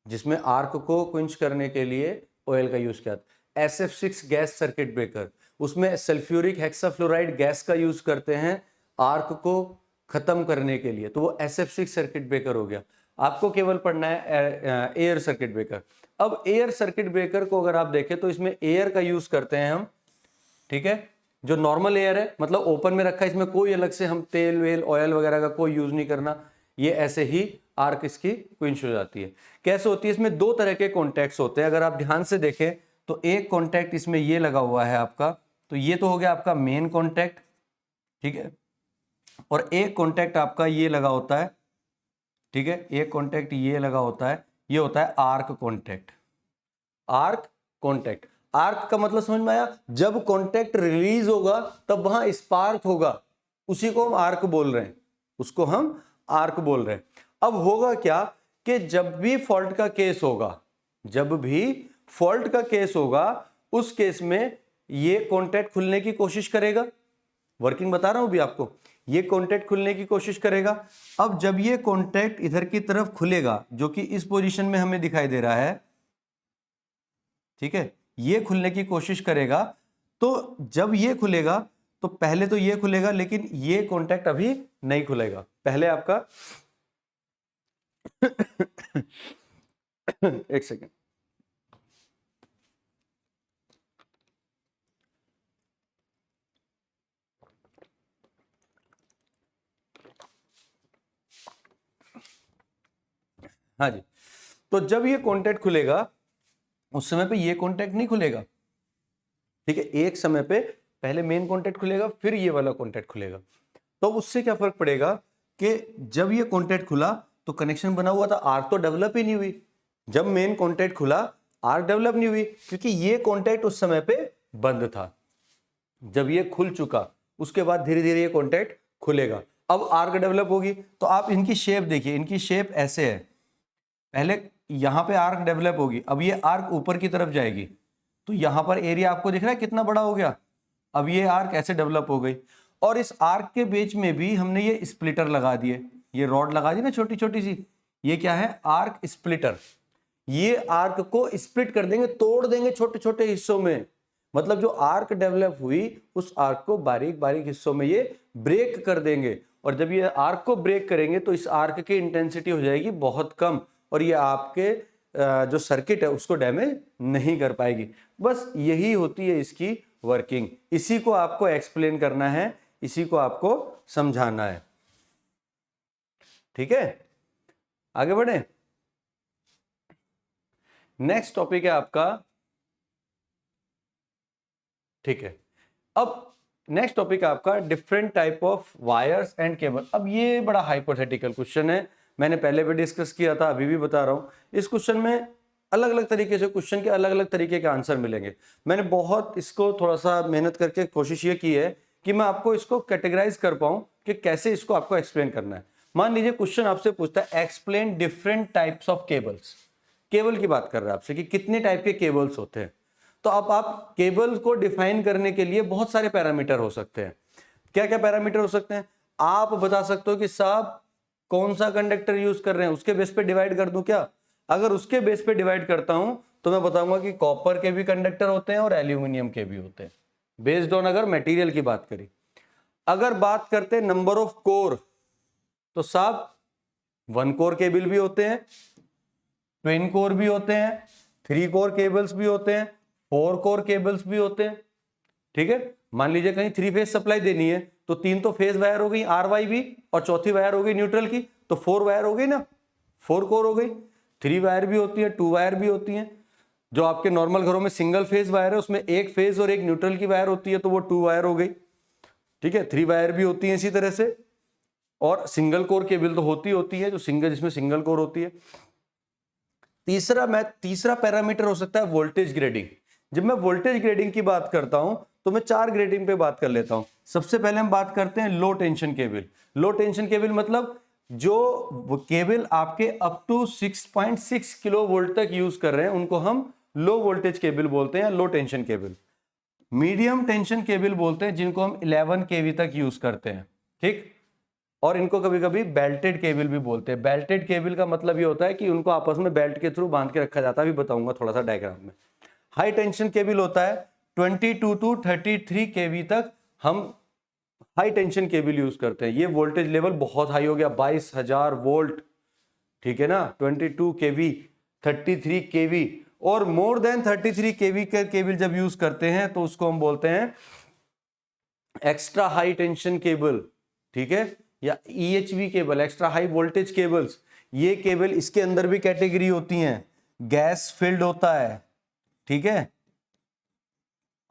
जिसमें आर्क को क्विंच करने के लिए ऑयल का यूज किया जाता है। SF6 गैस सर्किट ब्रेकर, उसमें सल्फ्यूरिक हेक्साफ्लोराइड गैस का यूज करते हैं आर्क को खत्म करने के लिए, तो वो SF6 सर्किट ब्रेकर हो गया। आपको केवल पढ़ना है एयर सर्किट ब्रेकर। अब एयर सर्किट ब्रेकर को अगर आप देखें तो इसमें एयर का यूज करते हैं हम, ठीक है। जो नॉर्मल एयर है, मतलब ओपन में रखा है, इसमें कोई अलग से हम तेल वेल ऑयल वगैरह का कोई यूज नहीं करना, ये ऐसे ही आर्क इसकी क्विंच हो जाती है। कैसे होती है? इसमें दो तरह के कॉन्टैक्ट्स होते हैं। अगर आप ध्यान से देखें तो एक कॉन्टैक्ट इसमें ये लगा हुआ है आपका, तो ये तो हो गया आपका मेन कॉन्टैक्ट, ठीक है। और एक कॉन्टैक्ट आपका ये लगा होता है, ठीक है, एक कॉन्टैक्ट ये लगा होता है, ये होता है arc contact. Arc contact, arc का मतलब समझ में आया? जब कॉन्टैक्ट रिलीज होगा तब वहां स्पार्क होगा, उसी को हम आर्क बोल रहे हैं, उसको हम आर्क बोल रहे हैं। अब होगा क्या कि जब भी फॉल्ट का केस होगा, जब भी फॉल्ट का केस होगा, उस केस में ये कॉन्टैक्ट खुलने की कोशिश करेगा। वर्किंग बता रहा हूं भी आपको, ये कॉन्टैक्ट खुलने की कोशिश करेगा। अब जब ये कॉन्टैक्ट इधर की तरफ खुलेगा, जो कि इस पोजीशन में हमें दिखाई दे रहा है, ठीक है, ये खुलने की कोशिश करेगा। तो जब ये खुलेगा तो पहले तो ये खुलेगा, लेकिन ये कॉन्टैक्ट अभी नहीं खुलेगा। पहले आपका एक सेकेंड, हाँ जी। तो जब ये कॉन्टैक्ट खुलेगा उस समय पे ये कॉन्टैक्ट नहीं खुलेगा, ठीक है। एक समय पे पहले मेन कॉन्टैक्ट खुलेगा, फिर ये वाला कॉन्टैक्ट खुलेगा। तो उससे क्या फर्क पड़ेगा कि जब ये कॉन्टैक्ट खुला तो कनेक्शन बना हुआ था, आर्क तो डेवलप ही नहीं हुई। जब मेन कॉन्टैक्ट खुला आर्क डेवलप नहीं हुई, क्योंकि ये कॉन्टैक्ट उस समय पे बंद था। जब ये खुल चुका उसके बाद धीरे धीरे ये कॉन्टैक्ट खुलेगा, अब आर्क डेवलप होगी। तो आप इनकी शेप देखिए, इनकी शेप ऐसे है, पहले यहां पे आर्क डेवलप होगी, अब ये आर्क ऊपर की तरफ जाएगी, तो यहां पर एरिया आपको दिख रहा है कितना बड़ा हो गया। अब ये आर्क ऐसे डेवलप हो गई, और इस आर्क के बीच में भी हमने ये स्प्लिटर लगा दिए, ये रॉड लगा दी ना छोटी छोटी सी, ये क्या है? Arc splitter. ये आर्क को स्प्लिट कर देंगे, तोड़ देंगे छोटे छोटे हिस्सों में। मतलब जो आर्क डेवलप हुई उस आर्क को बारीक बारीक हिस्सों में ये ब्रेक कर देंगे, और जब ये आर्क को ब्रेक करेंगे तो इस आर्क की इंटेंसिटी हो जाएगी बहुत कम, और ये आपके जो सर्किट है उसको डैमेज नहीं कर पाएगी। बस यही होती है इसकी वर्किंग। इसी को आपको एक्सप्लेन करना है, इसी को आपको समझाना है, ठीक है। आगे बढ़े। नेक्स्ट टॉपिक है आपका, ठीक है। अब नेक्स्ट टॉपिक है आपका different type of wires and cable. अब ये बड़ा हाइपोथेटिकल क्वेश्चन है, मैंने पहले भी डिस्कस किया था, अभी भी बता रहा हूं। इस क्वेश्चन में अलग अलग तरीके से क्वेश्चन के अलग अलग तरीके के आंसर मिलेंगे। मैंने बहुत इसको थोड़ा सा मेहनत करके कोशिश ये की है कि मैं आपको इसको कैटेगराइज कर पाऊं कि कैसे इसको आपको एक्सप्लेन करना है। मान लीजिए क्वेश्चन आपसे पूछता है explain different types of cables. Cable की बात कर रहा है आपसे कि कितने टाइप के केबल्स होते हैं। तो अब आप केबल को डिफाइन करने के लिए बहुत सारे पैरामीटर हो सकते हैं। क्या क्या पैरामीटर हो सकते हैं? आप बता सकते हो कि साहब कौन सा कंडक्टर यूज कर रहे हैं, उसके बेस पे डिवाइड कर दूं क्या? अगर उसके बेस पे डिवाइड करता हूं तो मैं बताऊंगा कि कॉपर के भी कंडक्टर होते हैं और एल्यूमिनियम के भी होते हैं, बेस्ड ऑन अगर मटेरियल की बात करें। अगर बात करते हैं नंबर ऑफ कोर, तो साहब 1 कोर केबल भी होते हैं, ट्विन कोर भी होते हैं, 3 कोर केबल्स भी होते हैं, 4 कोर केबल्स भी होते हैं, ठीक है। मान लीजिए कहीं 3 फेज सप्लाई देनी है तो 3 तो फेज वायर हो गई RYB, और चौथी वायर हो गई न्यूट्रल की, तो 4 वायर हो गई ना, 4 कोर हो गई। 3 वायर भी होती है, 2 वायर भी होती है। जो आपके नॉर्मल घरों में सिंगल फेज वायर है उसमें एक फेज और एक न्यूट्रल की वायर होती है, तो वो 2 वायर हो गई। ठीक है, 3 वायर भी होती हैं इसी तरह से, और सिंगल कोर केबल तो होती है, जो जिसमें सिंगल कोर होती है। तीसरा पैरामीटर हो सकता है वोल्टेज ग्रेडिंग। जब मैं वोल्टेज ग्रेडिंग की बात करता हूं तो मैं 4 ग्रेडिंग पे बात कर लेता हूं। सबसे पहले हम बात करते हैं लो टेंशन केबल। लो टेंशन केबल मतलब जो केबल आपके अप टू 6.6 किलो वोल्ट तक यूज कर रहे हैं उनको हम लो वोल्टेज केबल बोलते हैं, या low tension cable. Medium tension cable बोलते हैं जिनको हम 11 केवी तक यूज करते हैं, ठीक। और इनको कभी कभी बेल्टेड केबल भी बोलते हैं। बेल्टेड केबल का मतलब ये होता है कि उनको आपस में बेल्ट के थ्रू बांध के रखा जाता है, भी बताऊंगा थोड़ा सा डायग्राम में। हाई टेंशन केबल होता है 22 टू 33 केवी तक हम हाई टेंशन केबल यूज करते हैं। ये वोल्टेज लेवल बहुत हाई हो गया, 22,000 वोल्ट, ठीक है ना। 22 केवी, 33 केवी और मोर देन 33 केवी का केबल जब यूज करते हैं तो उसको हम बोलते हैं एक्स्ट्रा हाई टेंशन केबल, ठीक है, या EHV cable, extra high voltage cables. ये केबल, इसके अंदर भी कैटेगरी होती हैं। गैस फील्ड होता है, ठीक है,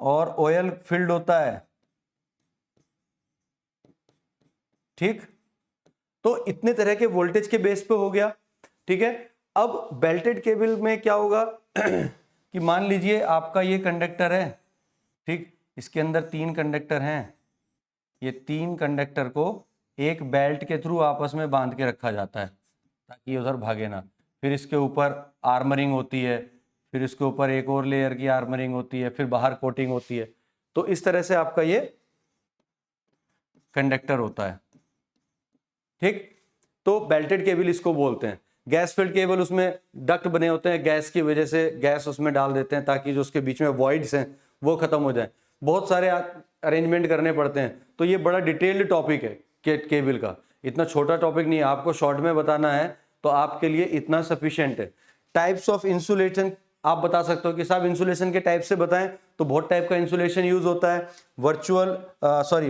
और ऑयल फील्ड होता है, ठीक। तो इतने तरह के वोल्टेज के बेस पे हो गया, ठीक है। अब बेल्टेड केबल में क्या होगा कि मान लीजिए आपका ये कंडक्टर है, ठीक, इसके अंदर 3 कंडक्टर हैं। ये 3 कंडक्टर को एक बेल्ट के थ्रू आपस में बांध के रखा जाता है ताकि उधर भागे ना। फिर इसके ऊपर आर्मरिंग होती है, फिर इसके ऊपर एक और लेयर की आर्मरिंग होती है, फिर बाहर कोटिंग होती है। तो इस तरह से आपका ये कंडक्टर होता है, ठीक। तो बेल्टेड केबल इसको बोलते हैं। गैस फील्ड केबल, उसमें डक्ट बने होते हैं, गैस की वजह से गैस उसमें डाल देते हैं ताकि जो उसके बीच में वॉइड्स हैं वो खत्म हो जाए। बहुत सारे अरेंजमेंट करने पड़ते हैं। तो ये बड़ा डिटेल्ड टॉपिक है केबल का, इतना छोटा टॉपिक नहीं है। आपको शॉर्ट में बताना है तो आपके लिए इतना सफिशिएंट है। टाइप्स ऑफ इंसुलेशन आप बता सकते हो कि साहब इंसुलेशन के टाइप से बताएं, तो बहुत टाइप का इंसुलेशन यूज होता है।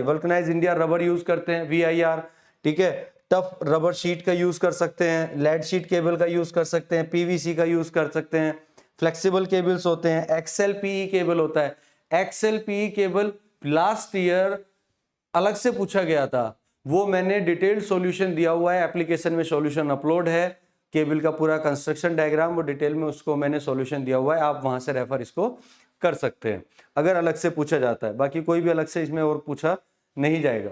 वल्कनाइज इंडिया रबर यूज करते हैं, VIR, ठीक है। टफ रबर शीट का यूज कर सकते हैं, लेड शीट केबल का यूज कर सकते हैं, PVC का यूज कर सकते हैं। फ्लेक्सिबल केबल्स होते हैं, XLPE केबल होता है। XLPE केबल लास्ट ईयर अलग से पूछा गया था, वो मैंने डिटेल्ड सॉल्यूशन दिया हुआ है, एप्लीकेशन में सॉल्यूशन अपलोड है। केबल का पूरा कंस्ट्रक्शन डायग्राम वो डिटेल में उसको मैंने सॉल्यूशन दिया हुआ है, आप वहां से रेफर इसको कर सकते हैं अगर अलग से पूछा जाता है। बाकी कोई भी अलग से इसमें और पूछा नहीं जाएगा,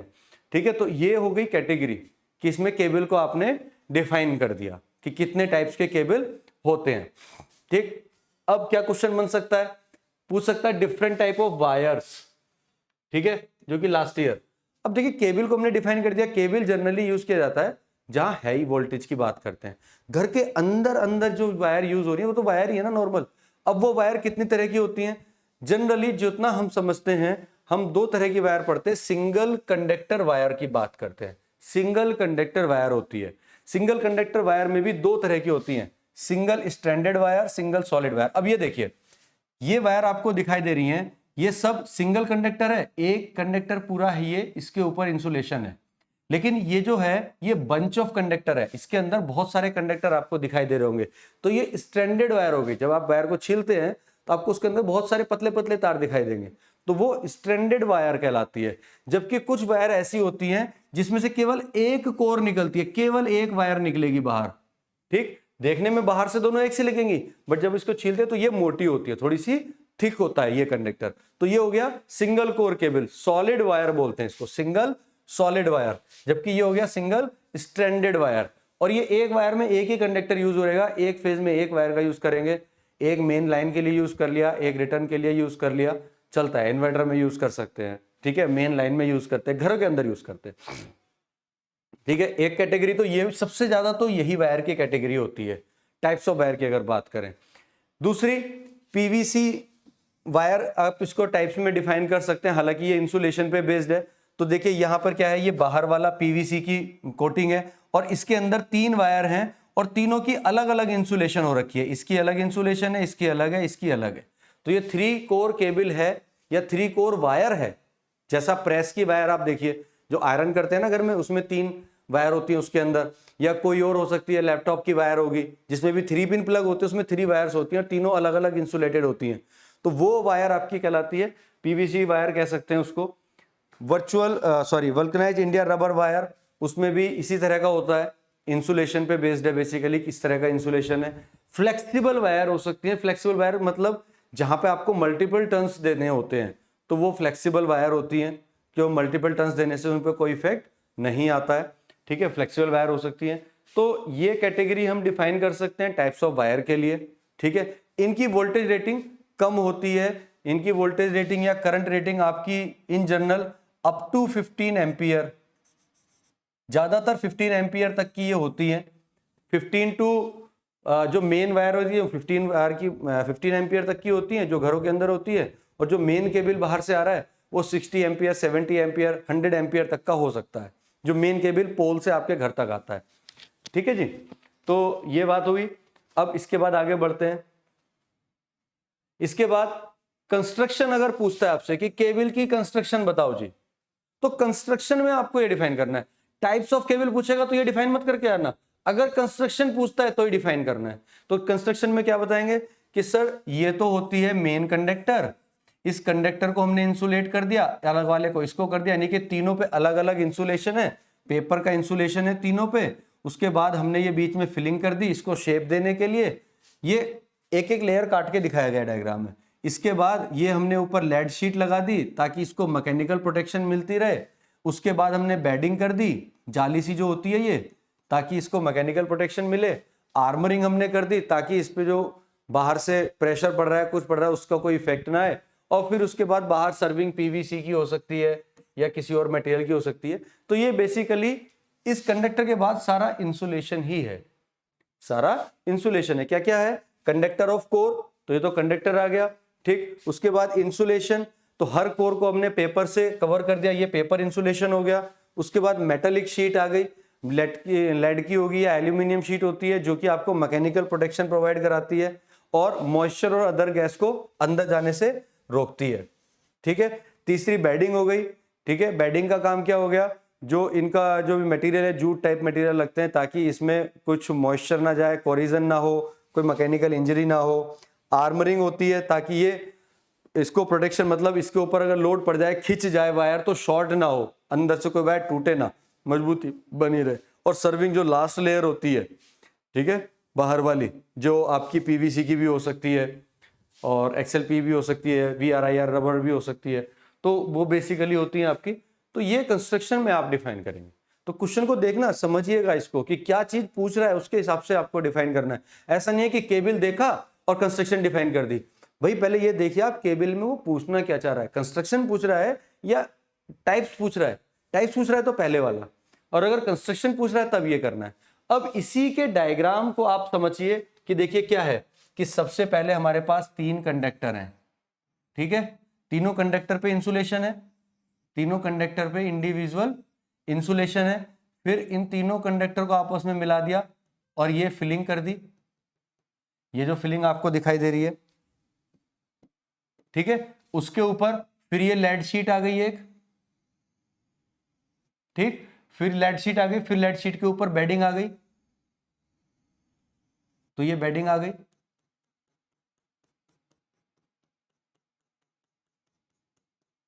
ठीक है। तो ये हो गई कैटेगरी कि इसमें केबल को आपने डिफाइन कर दिया कि कितने टाइप्स के केबल होते हैं, ठीक। अब क्या क्वेश्चन बन सकता है, पूछ सकता है डिफरेंट टाइप ऑफ वायर्स, ठीक है, जो कि लास्ट ईयर। अब देखिए केबल को हमने डिफाइन कर दिया। केबल जनरली यूज किया जाता है जहां हाई वोल्टेज की बात करते हैं। घर के अंदर अंदर जो वायर यूज हो रही है वो तो वायर ही है ना, नॉर्मल। अब वो वायर कितनी तरह की होती हैं, जनरली जितना हम समझते हैं, हम 2 तरह की वायर पढ़ते हैं। सिंगल कंडक्टर वायर की बात करते हैं, सिंगल कंडक्टर वायर होती है। सिंगल कंडक्टर वायर में भी 2 तरह की होती हैं, single stranded wire, single solid wire. अब ये देखिए, ये वायर आपको दिखाई दे रही हैं, ये सब सिंगल कंडक्टर है, एक कंडक्टर पूरा है, ये इसके ऊपर इंसुलेशन है। लेकिन ये जो है ये बंच ऑफ कंडक्टर है, इसके अंदर बहुत सारे कंडक्टर आपको दिखाई दे रहे होंगे। तो ये स्ट्रैंडेड वायर होगी। जब आप वायर को छीलते हैं तो आपको उसके अंदर बहुत सारे पतले पतले तार दिखाई देंगे, तो वो स्ट्रैंडेड वायर कहलाती है। जबकि कुछ वायर ऐसी होती हैं जिसमें से केवल एक कोर निकलती है, केवल एक वायर निकलेगी बाहर, ठीक। देखने में बाहर से दोनों एक से लगेंगी, बट जब इसको छीलते हैं तो ये मोटी होती है, थोड़ी सी थिक होता है ये कंडक्टर। तो ये हो गया single core cable, solid wire बोलते हैं इसको, सिंगल सॉलिड वायर। जबकि ये हो गया सिंगल स्ट्रैंडेड वायर। और ये एक वायर में एक ही कंडक्टर यूज होगा, एक फेज में एक वायर का यूज करेंगे। एक मेन लाइन के लिए यूज कर लिया, एक रिटर्न के लिए यूज कर लिया, चलता है। इन्वर्टर में यूज कर सकते हैं, ठीक है, मेन लाइन में यूज करते हैं, घरों के अंदर यूज करते हैं, ठीक है। एक कैटेगरी तो ये सबसे ज्यादा तो यही वायर की कैटेगरी होती है, टाइप्स ऑफ वायर की अगर बात करें। दूसरी PVC वायर, आप इसको टाइप्स में डिफाइन कर सकते हैं, हालांकि ये इंसुलेशन पे बेस्ड है। तो देखिए यहां पर क्या है, ये बाहर वाला PVC की कोटिंग है और इसके अंदर 3 वायर हैं और तीनों की अलग अलग इंसुलेशन हो रखी है। इसकी अलग इंसुलेशन है, इसकी अलग है, इसकी अलग है। तो ये 3 कोर केबल है या 3 कोर वायर है। जैसा प्रेस की वायर आप देखिए, जो आयरन करते हैं ना घर में, उसमें 3 वायर होती है उसके अंदर, या कोई और हो सकती है, लैपटॉप की वायर होगी जिसमें भी 3 पिन प्लग होते हैं, उसमें 3 वायर्स होती हैं और तीनों अलग अलग इंसुलेटेड होती हैं। तो वो वायर आपकी कहलाती है PVC वायर, कह सकते हैं उसको। वल्कनाइज इंडिया रबर वायर, उसमें भी इसी तरह का होता है, इंसुलेशन पे बेस्ड है बेसिकली, किस तरह का इंसुलेशन है। फ्लेक्सिबल वायर हो सकती है, फ्लेक्सिबल वायर मतलब जहां पे आपको मल्टीपल टर्न्स देने होते हैं तो वो फ्लेक्सिबल वायर होती हैं, कि मल्टीपल टर्न्स देने से उन पर कोई इफेक्ट नहीं आता है, ठीक है, फ्लेक्सिबल वायर हो सकती हैं। तो ये कैटेगरी हम डिफाइन कर सकते हैं टाइप्स ऑफ वायर के लिए, ठीक है। इनकी वोल्टेज रेटिंग कम होती है, इनकी वोल्टेज रेटिंग या करंट रेटिंग आपकी in general up to 15 ampere, ज्यादातर 15 एम्पियर तक की ये होती है। 15 टू जो मेन वायर होती है 15 वायर की 15 एम्पियर तक की होती है जो घरों के अंदर होती है, और जो मेन केबल बाहर से आ रहा है वो 60 एम्पियर, 70 एम्पियर, 100 एम्पियर तक का हो सकता है, जो मेन केबल पोल से आपके घर तक आता है, ठीक है जी। तो ये बात हुई। अब इसके बाद आगे बढ़ते हैं। इसके बाद कंस्ट्रक्शन अगर पूछता है आपसे कि केबल की कंस्ट्रक्शन बताओ जी, तो कंस्ट्रक्शन में आपको ये डिफाइन करना है। टाइप्स ऑफ केबल पूछेगा तो ये डिफाइन मत करके आना, अगर कंस्ट्रक्शन पूछता है तो ही डिफाइन करना है। तो कंस्ट्रक्शन में क्या बताएंगे कि सर ये तो होती है मेन कंडक्टर, इस कंडक्टर को हमने इंसुलेट कर दिया, अलग वाले को इसको कर दिया, यानी कि तीनों पे अलग अलग इंसुलेशन है, पेपर का इंसुलेशन है तीनों पे। उसके बाद हमने ये बीच में फिलिंग कर दी इसको शेप देने के लिए, ये एक एक लेयर काट के दिखाया गया डायग्राम में। इसके बाद ये हमने ऊपर लेड शीट लगा दी ताकि इसको मैकेनिकल प्रोटेक्शन मिलती रहे। उसके बाद हमने बेडिंग कर दी, जाली सी जो होती है ये, ताकि इसको मैकेनिकल प्रोटेक्शन मिले। आर्मरिंग हमने कर दी ताकि इस पे जो बाहर से प्रेशर पड़ रहा है, कुछ पड़ रहा है, उसका कोई इफेक्ट ना आए। और फिर उसके बाद बाहर सर्विंग पीवीसी की हो सकती है या किसी और मटेरियल की हो सकती है। तो ये बेसिकली इस कंडक्टर के बाद सारा इंसुलेशन ही है, सारा इंसुलेशन है। क्या क्या है? कंडक्टर ऑफ कोर, तो ये तो कंडक्टर आ गया, ठीक। उसके बाद इंसुलेशन, तो हर कोर को हमने पेपर से कवर कर दिया, ये पेपर इंसुलेशन हो गया। उसके बाद मेटालिक शीट आ गई, लेड की होगी या एल्यूमिनियम शीट होती है जो कि आपको मैकेनिकल प्रोटेक्शन प्रोवाइड कराती है और मॉइस्चर और अदर गैस को अंदर जाने से रोकती है, ठीक है। तीसरी बेडिंग हो गई, ठीक है। बेडिंग का काम क्या हो गया, जो इनका जो भी मटेरियल है जूट टाइप मटेरियल लगते हैं ताकि इसमें कुछ मॉइस्चर ना जाए, कोरिजन ना हो, कोई मैकेनिकल इंजरी ना हो। आर्मरिंग होती है ताकि ये इसको प्रोटेक्शन, मतलब इसके ऊपर अगर लोड पड़ जाए, खिंच जाए वायर तो शॉर्ट ना हो, अंदर से कोई वायर टूटे ना, मजबूती बनी रहे। और सर्विंग जो लास्ट लेयर होती है, ठीक है, बाहर वाली जो आपकी पीवीसी की भी हो सकती है और एक्सएलपी भी हो सकती है, वीआरआईआर रबर भी हो सकती है, तो वो बेसिकली होती है आपकी। तो ये कंस्ट्रक्शन में आप डिफाइन करेंगे। तो क्वेश्चन को देखना, समझिएगा इसको कि क्या चीज पूछ रहा है, उसके हिसाब से आपको डिफाइन करना है। ऐसा नहीं है कि केबल देखा और कंस्ट्रक्शन डिफाइन कर दी। भाई पहले ये देखिए आप केबल में वो पूछना क्या चाह रहा है, कंस्ट्रक्शन पूछ रहा है या टाइप्स पूछ रहा है। टाइप्स पूछ रहा है तो पहले वाला, और अगर कंस्ट्रक्शन पूछ रहा है तब ये करना है। अब इसी के डायग्राम को आप समझिए कि देखिए क्या है कि सबसे पहले हमारे पास 3 कंडक्टर हैं, ठीक है। तीनों कंडक्टर पे इंसुलेशन है, तीनों कंडक्टर पे इंडिविजुअल इंसुलेशन है। फिर इन तीनों कंडक्टर को आपस में मिला दिया और ये फिलिंग कर दी, ये जो फिलिंग आपको दिखाई दे रही है, ठीक है। उसके ऊपर फिर ये लेड शीट आ गई एक, ठीक। फिर लेड शीट आ गई, फिर लेड शीट के ऊपर बेडिंग आ गई, तो ये बेडिंग आ गई,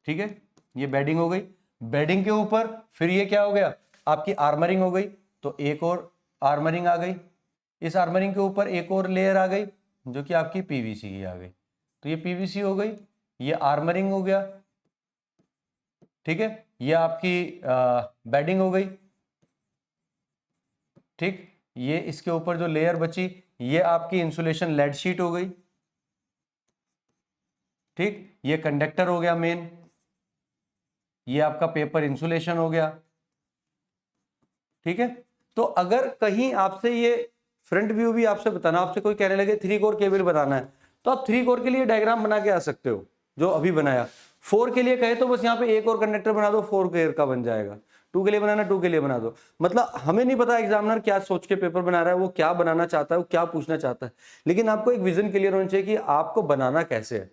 ठीक है। ये बेडिंग हो गई। बेडिंग के ऊपर फिर ये क्या हो गया, आपकी आर्मरिंग हो गई, तो एक और आर्मरिंग आ गई। इस आर्मरिंग के ऊपर एक और लेयर आ गई जो कि आपकी पीवीसी की आ गई, तो ये पीवीसी हो गई, ये आर्मरिंग हो गया, ठीक है। ये आपकी बेडिंग हो गई, ठीक। ये इसके ऊपर जो लेयर बची ये आपकी इंसुलेशन लेड शीट हो गई, ठीक। ये कंडक्टर हो गया मेन, ये आपका पेपर इंसुलेशन हो गया, ठीक है। तो अगर कहीं आपसे ये फ्रंट व्यू भी आपसे बताना, आपसे कोई कहने लगे 3 कोर केबल बनाना है, तो आप 3 कोर के लिए डायग्राम बना के आ सकते हो जो अभी बनाया। 4 के लिए कहे तो बस यहाँ पे एक और कंडक्टर बना दो, 4 कोर का बन जाएगा। 2 के लिए बनाना, 2 के लिए बना दो। मतलब हमें नहीं पता एग्जामिनर क्या सोच के पेपर बना रहा है, वो क्या बनाना चाहता है, वो क्या पूछना चाहता है, लेकिन आपको एक विजन क्लियर होना चाहिए कि आपको बनाना कैसे है।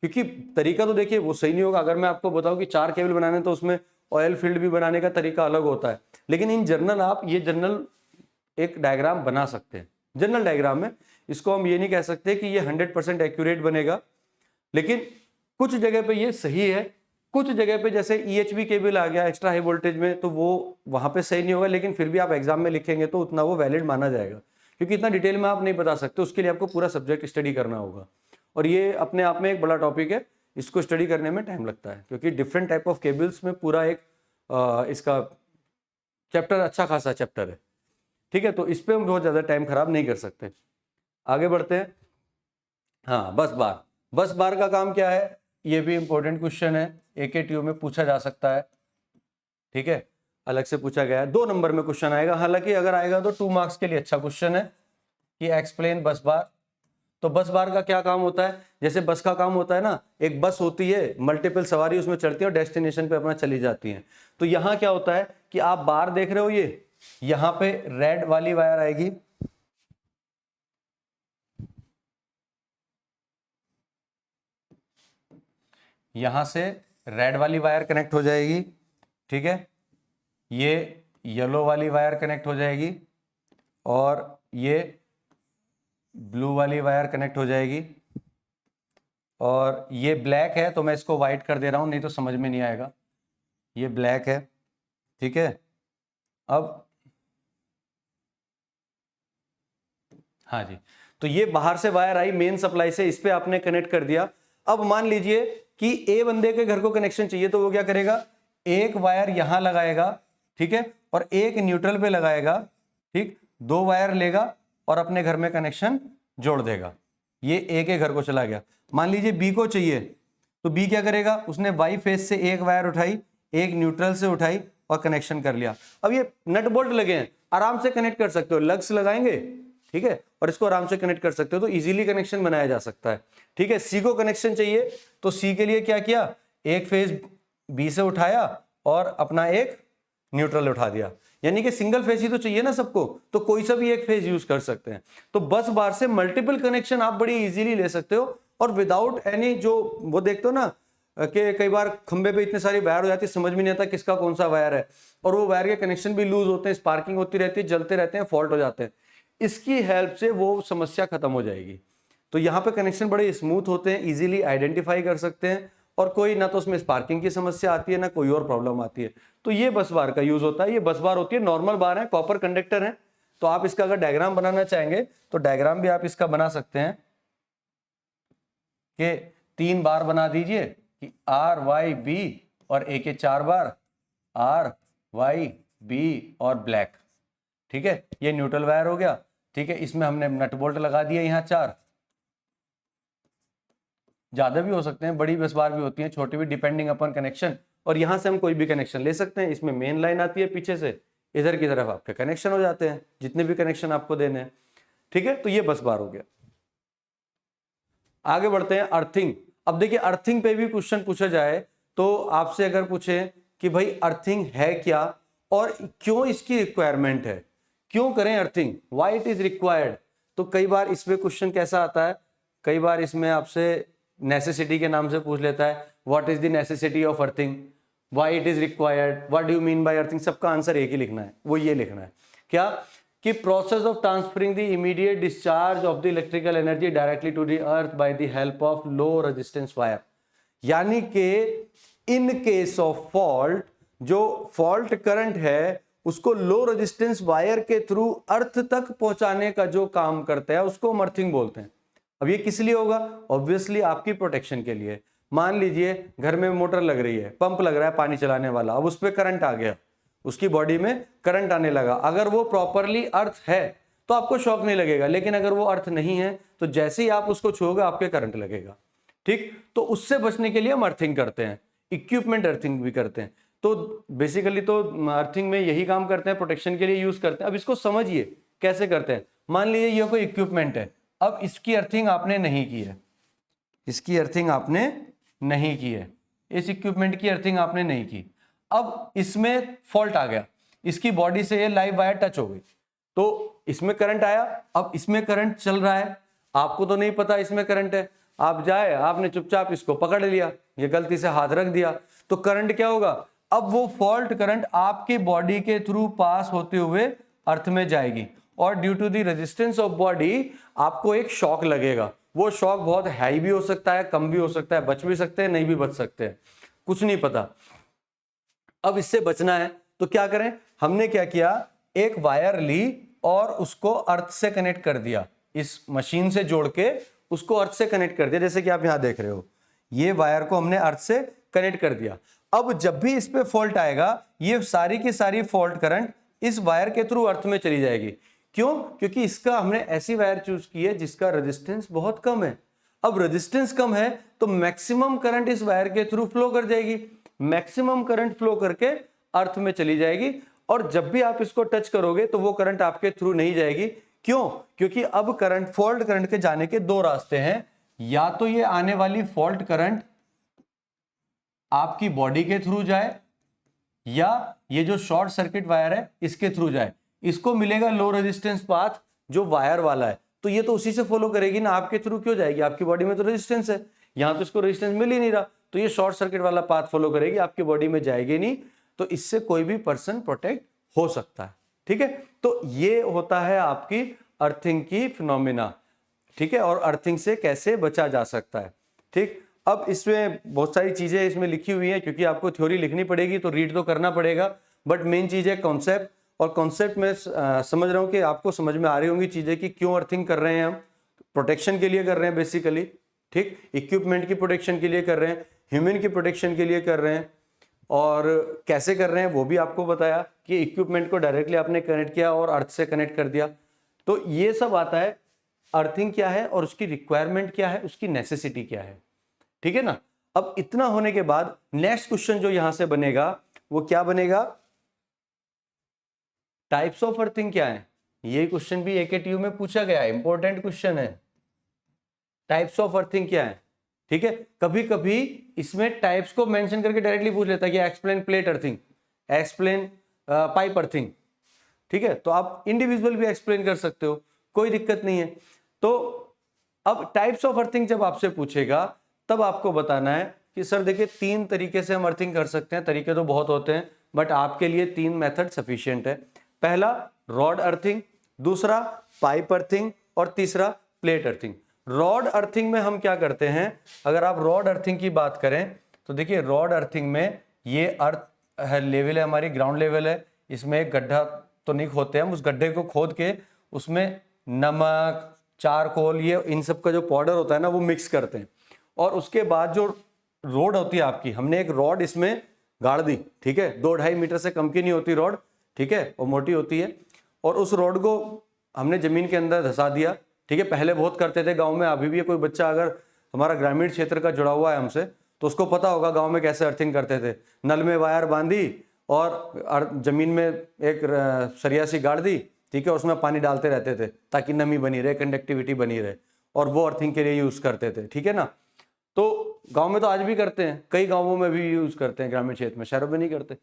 क्योंकि तरीका तो देखिए वो सही नहीं होगा। अगर मैं आपको बताऊं कि 4 केबल बनाने तो उसमें ऑयल फील्ड भी बनाने का तरीका अलग होता है, लेकिन इन जनरल आप ये जनरल एक डायग्राम बना सकते हैं। जनरल डायग्राम में इसको हम ये नहीं कह सकते कि ये 100% एक्यूरेट बनेगा, लेकिन कुछ जगह पे ये सही है कुछ जगह पे जैसे EHV केबल आ गया एक्स्ट्रा हाई वोल्टेज में, तो वो वहां पे सही नहीं होगा, लेकिन फिर भी आप एग्जाम में लिखेंगे तो उतना वो वैलिड माना जाएगा, क्योंकि इतना डिटेल में आप नहीं बता सकते, उसके लिए आपको पूरा सब्जेक्ट स्टडी करना होगा। और ये अपने आप में एक बड़ा टॉपिक है, इसको स्टडी करने में टाइम लगता है, क्योंकि डिफरेंट टाइप ऑफ केबल्स में पूरा एक इसका चैप्टर, अच्छा खासा चैप्टर है, ठीक है। तो इस पर हम बहुत ज़्यादा टाइम खराब नहीं कर सकते। आगे बढ़ते हैं। हाँ, बस बार का काम क्या है, ये भी इंपॉर्टेंट क्वेश्चन है, AKTU में पूछा जा सकता है, ठीक है, अलग से पूछा गया है, 2 नंबर में क्वेश्चन आएगा, हालांकि अगर आएगा तो 2 मार्क्स के लिए अच्छा क्वेश्चन है कि एक्सप्लेन बस बार। तो बस बार का क्या काम होता है, जैसे बस का काम होता है ना, एक बस होती है, मल्टीपल सवारी उसमें चढ़ती है और डेस्टिनेशन पे अपना चली जाती है। तो यहाँ क्या होता है कि आप बार देख रहे हो, ये यहाँ पे रेड वाली वायर आएगी, यहां से रेड वाली वायर कनेक्ट हो जाएगी, ठीक है, ये येलो वाली वायर कनेक्ट हो जाएगी और ये ब्लू वाली वायर कनेक्ट हो जाएगी, और ये ब्लैक है तो मैं इसको व्हाइट कर दे रहा हूं, नहीं तो समझ में नहीं आएगा, ये ब्लैक है, ठीक है। अब हाँ जी, तो ये बाहर से वायर आई मेन सप्लाई से, इस पे आपने कनेक्ट कर दिया। अब मान लीजिए कि ए बंदे के घर को कनेक्शन चाहिए, तो वो क्या करेगा, एक वायर यहां लगाएगा, ठीक है, और एक न्यूट्रल पे लगाएगा, ठीक, 2 वायर लेगा और अपने घर में कनेक्शन जोड़ देगा। ये ए के घर को चला गया। मान लीजिए बी को चाहिए, तो बी क्या करेगा, उसने वाई फेज से एक वायर उठाई, एक न्यूट्रल से उठाई और कनेक्शन कर लिया। अब ये नट बोल्ट लगे हैं, आराम से कनेक्ट कर सकते हो, लग्स लगाएंगे, ठीक है, और इसको आराम से कनेक्ट कर सकते हो, तो इजीली कनेक्शन बनाया जा सकता है, ठीक है। सी को कनेक्शन चाहिए, तो सी के लिए क्या किया, एक फेज बी से उठाया और अपना एक न्यूट्रल उठा दिया, यानी कि सिंगल फेज ही तो चाहिए ना सबको, तो कोई सा भी एक फेज यूज कर सकते हैं। तो बस बार से मल्टीपल कनेक्शन आप बड़ी इजीली ले सकते हो, और विदाउट एनी, जो वो देखते हो ना कि कई बार खंबे पे इतने सारी वायर हो जाती है, समझ में नहीं आता किसका कौन सा वायर है, और वो वायर के कनेक्शन भी लूज होते हैं, स्पार्किंग होती रहती है, जलते रहते हैं, फॉल्ट हो जाते हैं। इसकी हेल्प से वो समस्या खत्म हो जाएगी। तो यहाँ पे कनेक्शन बड़े स्मूथ होते हैं, इजीली आइडेंटिफाई कर सकते हैं, और कोई ना तो उसमें स्पार्किंग की समस्या आती है, ना कोई और प्रॉब्लम आती है। तो ये बस बार का यूज होता है। ये बस बार होती है, नॉर्मल बार है, कॉपर कंडक्टर है। तो आप इसका अगर डायग्राम बनाना चाहेंगे तो डायग्राम भी आप इसका बना सकते हैं कि 3 बार बना दीजिए कि आर वाई बी, और ए के 4 बार आर वाई बी और ब्लैक, ठीक है। ये न्यूट्रल वायर हो गया, ठीक है, इसमें हमने नट बोल्ट लगा दिया यहाँ 4, ज्यादा भी हो सकते हैं, बड़ी बस बार भी होती है, छोटी भी, डिपेंडिंग अपॉन कनेक्शन। और यहां से हम कोई भी कनेक्शन ले सकते हैं। इसमें मेन लाइन आती है पीछे से, इधर की तरफ आपके कनेक्शन हो जाते हैं, जितने भी कनेक्शन आपको देने हैं, ठीक है। तो ये बस बार हो गया। आगे बढ़ते हैं, अर्थिंग। अब देखिए, अर्थिंग पे भी क्वेश्चन पूछा जाए तो आपसे अगर पूछे कि भाई अर्थिंग है क्या और क्यों इसकी रिक्वायरमेंट है, क्यों करें earthing, why it is required, तो कई बार इसमें क्वेश्चन कैसा आता है, कई बार इसमें आपसे नेसेसिटी के नाम से पूछ लेता है, what is the necessity of earthing, why it is required, what do you mean by earthing. सबका आंसर एक ही लिखना है, वो ये लिखना है क्या, कि process of transferring the immediate discharge of the electrical energy directly to the earth by the help of low resistance wire. यानी कि इन केस ऑफ फॉल्ट, जो फॉल्ट करंट है उसको लो रेजिस्टेंस वायर के थ्रू अर्थ तक पहुंचाने का जो काम करता है उसको हम अर्थिंग बोलते हैं। अब ये किस लिए होगा, ऑब्वियसली आपकी प्रोटेक्शन के लिए। मान लीजिए घर में मोटर लग रही है, पंप लग रहा है पानी चलाने वाला, अब उस पर करंट आ गया, उसकी बॉडी में करंट आने लगा, अगर वो प्रॉपरली अर्थ है तो आपको शॉक नहीं लगेगा, लेकिन अगर वो अर्थ नहीं है तो जैसे ही आप उसको छूओगे आपके करंट लगेगा, ठीक। तो उससे बचने के लिए हम अर्थिंग करते हैं, इक्विपमेंट अर्थिंग भी करते हैं। तो बेसिकली तो अर्थिंग में यही काम करते हैं, प्रोटेक्शन के लिए यूज करते हैं। अब इसको समझिए कैसे करते हैं। मान लीजिए ये कोई इक्विपमेंट है, अब इसकी अर्थिंग आपने नहीं की है, इसकी अर्थिंग आपने नहीं की है, इस इक्विपमेंट की अर्थिंग आपने नहीं की, अब इसमें फॉल्ट आ गया, इसकी बॉडी से ये लाइव वायर टच हो गई, तो इसमें करंट आया, अब इसमें करंट चल रहा है, आपको तो नहीं पता इसमें करंट है, आप जाए आपने चुपचाप इसको पकड़ लिया, ये गलती से हाथ रख दिया, तो करंट क्या होगा, अब वो फॉल्ट करंट आपकी बॉडी के थ्रू पास होते हुए अर्थ में जाएगी, और due to the resistance of body आपको एक शॉक लगेगा। वो शॉक बहुत हाई भी हो सकता है, कम भी हो सकता है, बच भी सकते हैं, नहीं भी बच सकते हैं। कुछ नहीं पता। अब इससे बचना है तो क्या करें, हमने क्या किया, एक वायर ली और उसको अर्थ से कनेक्ट कर दिया, इस मशीन से जोड़ के उसको अर्थ से कनेक्ट कर दिया, जैसे कि आप यहां देख रहे हो, ये वायर को हमने अर्थ से कनेक्ट कर दिया। अब जब भी इस पे फॉल्ट आएगा, ये सारी की सारी फॉल्ट करंट इस वायर के थ्रू अर्थ में चली जाएगी। क्यों? क्योंकि इसका हमने ऐसी वायर चूज की है जिसका रेजिस्टेंस बहुत कम है। अब रेजिस्टेंस कम है तो मैक्सिमम करंट इस वायर के थ्रू फ्लो कर जाएगी, मैक्सिमम करंट फ्लो करके अर्थ में चली जाएगी। और जब भी आप इसको टच करोगे तो वो करंट आपके थ्रू नहीं जाएगी। क्यों? क्योंकि अब करंट, फॉल्ट करंट के जाने के दो रास्ते हैं, या तो ये आने वाली फॉल्ट करंट आपकी बॉडी के थ्रू जाए, या ये जो शॉर्ट सर्किट वायर है इसके थ्रू जाए। इसको मिलेगा लो रेजिस्टेंस पाथ जो वायर वाला है, तो ये तो उसी से फॉलो करेगी ना, आपके थ्रू क्यों जाएगी, आपकी बॉडी में तो रेजिस्टेंस है, यहां तो इसको रेजिस्टेंस मिल ही नहीं रहा, तो ये शॉर्ट सर्किट वाला पाथ फॉलो करेगी, आपकी बॉडी में जाएगी नहीं। तो इससे कोई भी पर्सन प्रोटेक्ट हो सकता है। ठीक है, तो ये होता है आपकी अर्थिंग की फिनोमिना। ठीक है, और अर्थिंग से कैसे बचा जा सकता है। ठीक, अब इसमें बहुत सारी चीजें इसमें लिखी हुई हैं, क्योंकि आपको थ्योरी लिखनी पड़ेगी तो रीड तो करना पड़ेगा, बट मेन चीज है कॉन्सेप्ट। और कॉन्सेप्ट में समझ रहा हूं कि आपको समझ में आ रही होंगी चीजें कि क्यों अर्थिंग कर रहे हैं हम। प्रोटेक्शन के लिए कर रहे हैं बेसिकली। ठीक, इक्विपमेंट की प्रोटेक्शन के लिए कर रहे हैं, ह्यूमन की प्रोटेक्शन के लिए कर रहे हैं, और कैसे कर रहे हैं वो भी आपको बताया कि इक्विपमेंट को डायरेक्टली आपने कनेक्ट किया और अर्थ से कनेक्ट कर दिया। तो ये सब आता है, अर्थिंग क्या है और उसकी रिक्वायरमेंट क्या है, उसकी नेसेसिटी क्या है। ठीक है ना। अब इतना होने के बाद नेक्स्ट क्वेश्चन जो यहां से बनेगा वो क्या बनेगा, टाइप्स ऑफ अर्थिंग क्या है। ये क्वेश्चन भी एकेटीयू में पूछा गया है, इंपॉर्टेंट क्वेश्चन है, टाइप्स ऑफ अर्थिंग क्या है। ठीक है, कभी कभी इसमें टाइप्स को मेंशन करके डायरेक्टली पूछ लेता है कि explain plate earthing, explain pipe earthing. ठीक है, तो आप इंडिविजुअल भी एक्सप्लेन कर सकते हो, कोई दिक्कत नहीं है। तो अब टाइप्स ऑफ अर्थिंग जब आपसे पूछेगा तब आपको बताना है कि सर देखिए 3 तरीके से हम अर्थिंग कर सकते हैं, तरीके तो बहुत होते हैं बट आपके लिए 3 मेथड सफिशिएंट है। पहला रॉड अर्थिंग, दूसरा पाइप अर्थिंग और तीसरा प्लेट अर्थिंग। रॉड अर्थिंग में हम क्या करते हैं, अगर आप रॉड अर्थिंग की बात करें तो देखिए रॉड अर्थिंग में ये अर्थ है, लेवल है हमारी, ग्राउंड लेवल है, इसमें एक गड्ढा तो नहीं खोदते हैं, हम उस गड्ढे को खोद के उसमें नमक, चारकोल, ये इन सब का जो पाउडर होता है ना वो मिक्स करते हैं, और उसके बाद जो रोड होती है आपकी, हमने एक रॉड इसमें गाड़ दी। ठीक है, 2-2.5 मीटर से कम की नहीं होती रॉड, ठीक है, और मोटी होती है, और उस रॉड को हमने जमीन के अंदर धंसा दिया। ठीक है, पहले बहुत करते थे गांव में, अभी भी कोई बच्चा अगर हमारा ग्रामीण क्षेत्र का जुड़ा हुआ है हमसे तो उसको पता होगा गांव में कैसे अर्थिंग करते थे। नल में वायर बांधी और जमीन में एक सरिया सी गाड़ दी, ठीक है, उसमें पानी डालते रहते थे ताकि नमी बनी रहे, कंडक्टिविटी बनी रहे, और वो अर्थिंग के लिए यूज करते थे। ठीक है ना, तो गांव में तो आज भी करते हैं, कई गांवों में भी यूज करते हैं, ग्रामीण क्षेत्र में, शहरों में नहीं करते।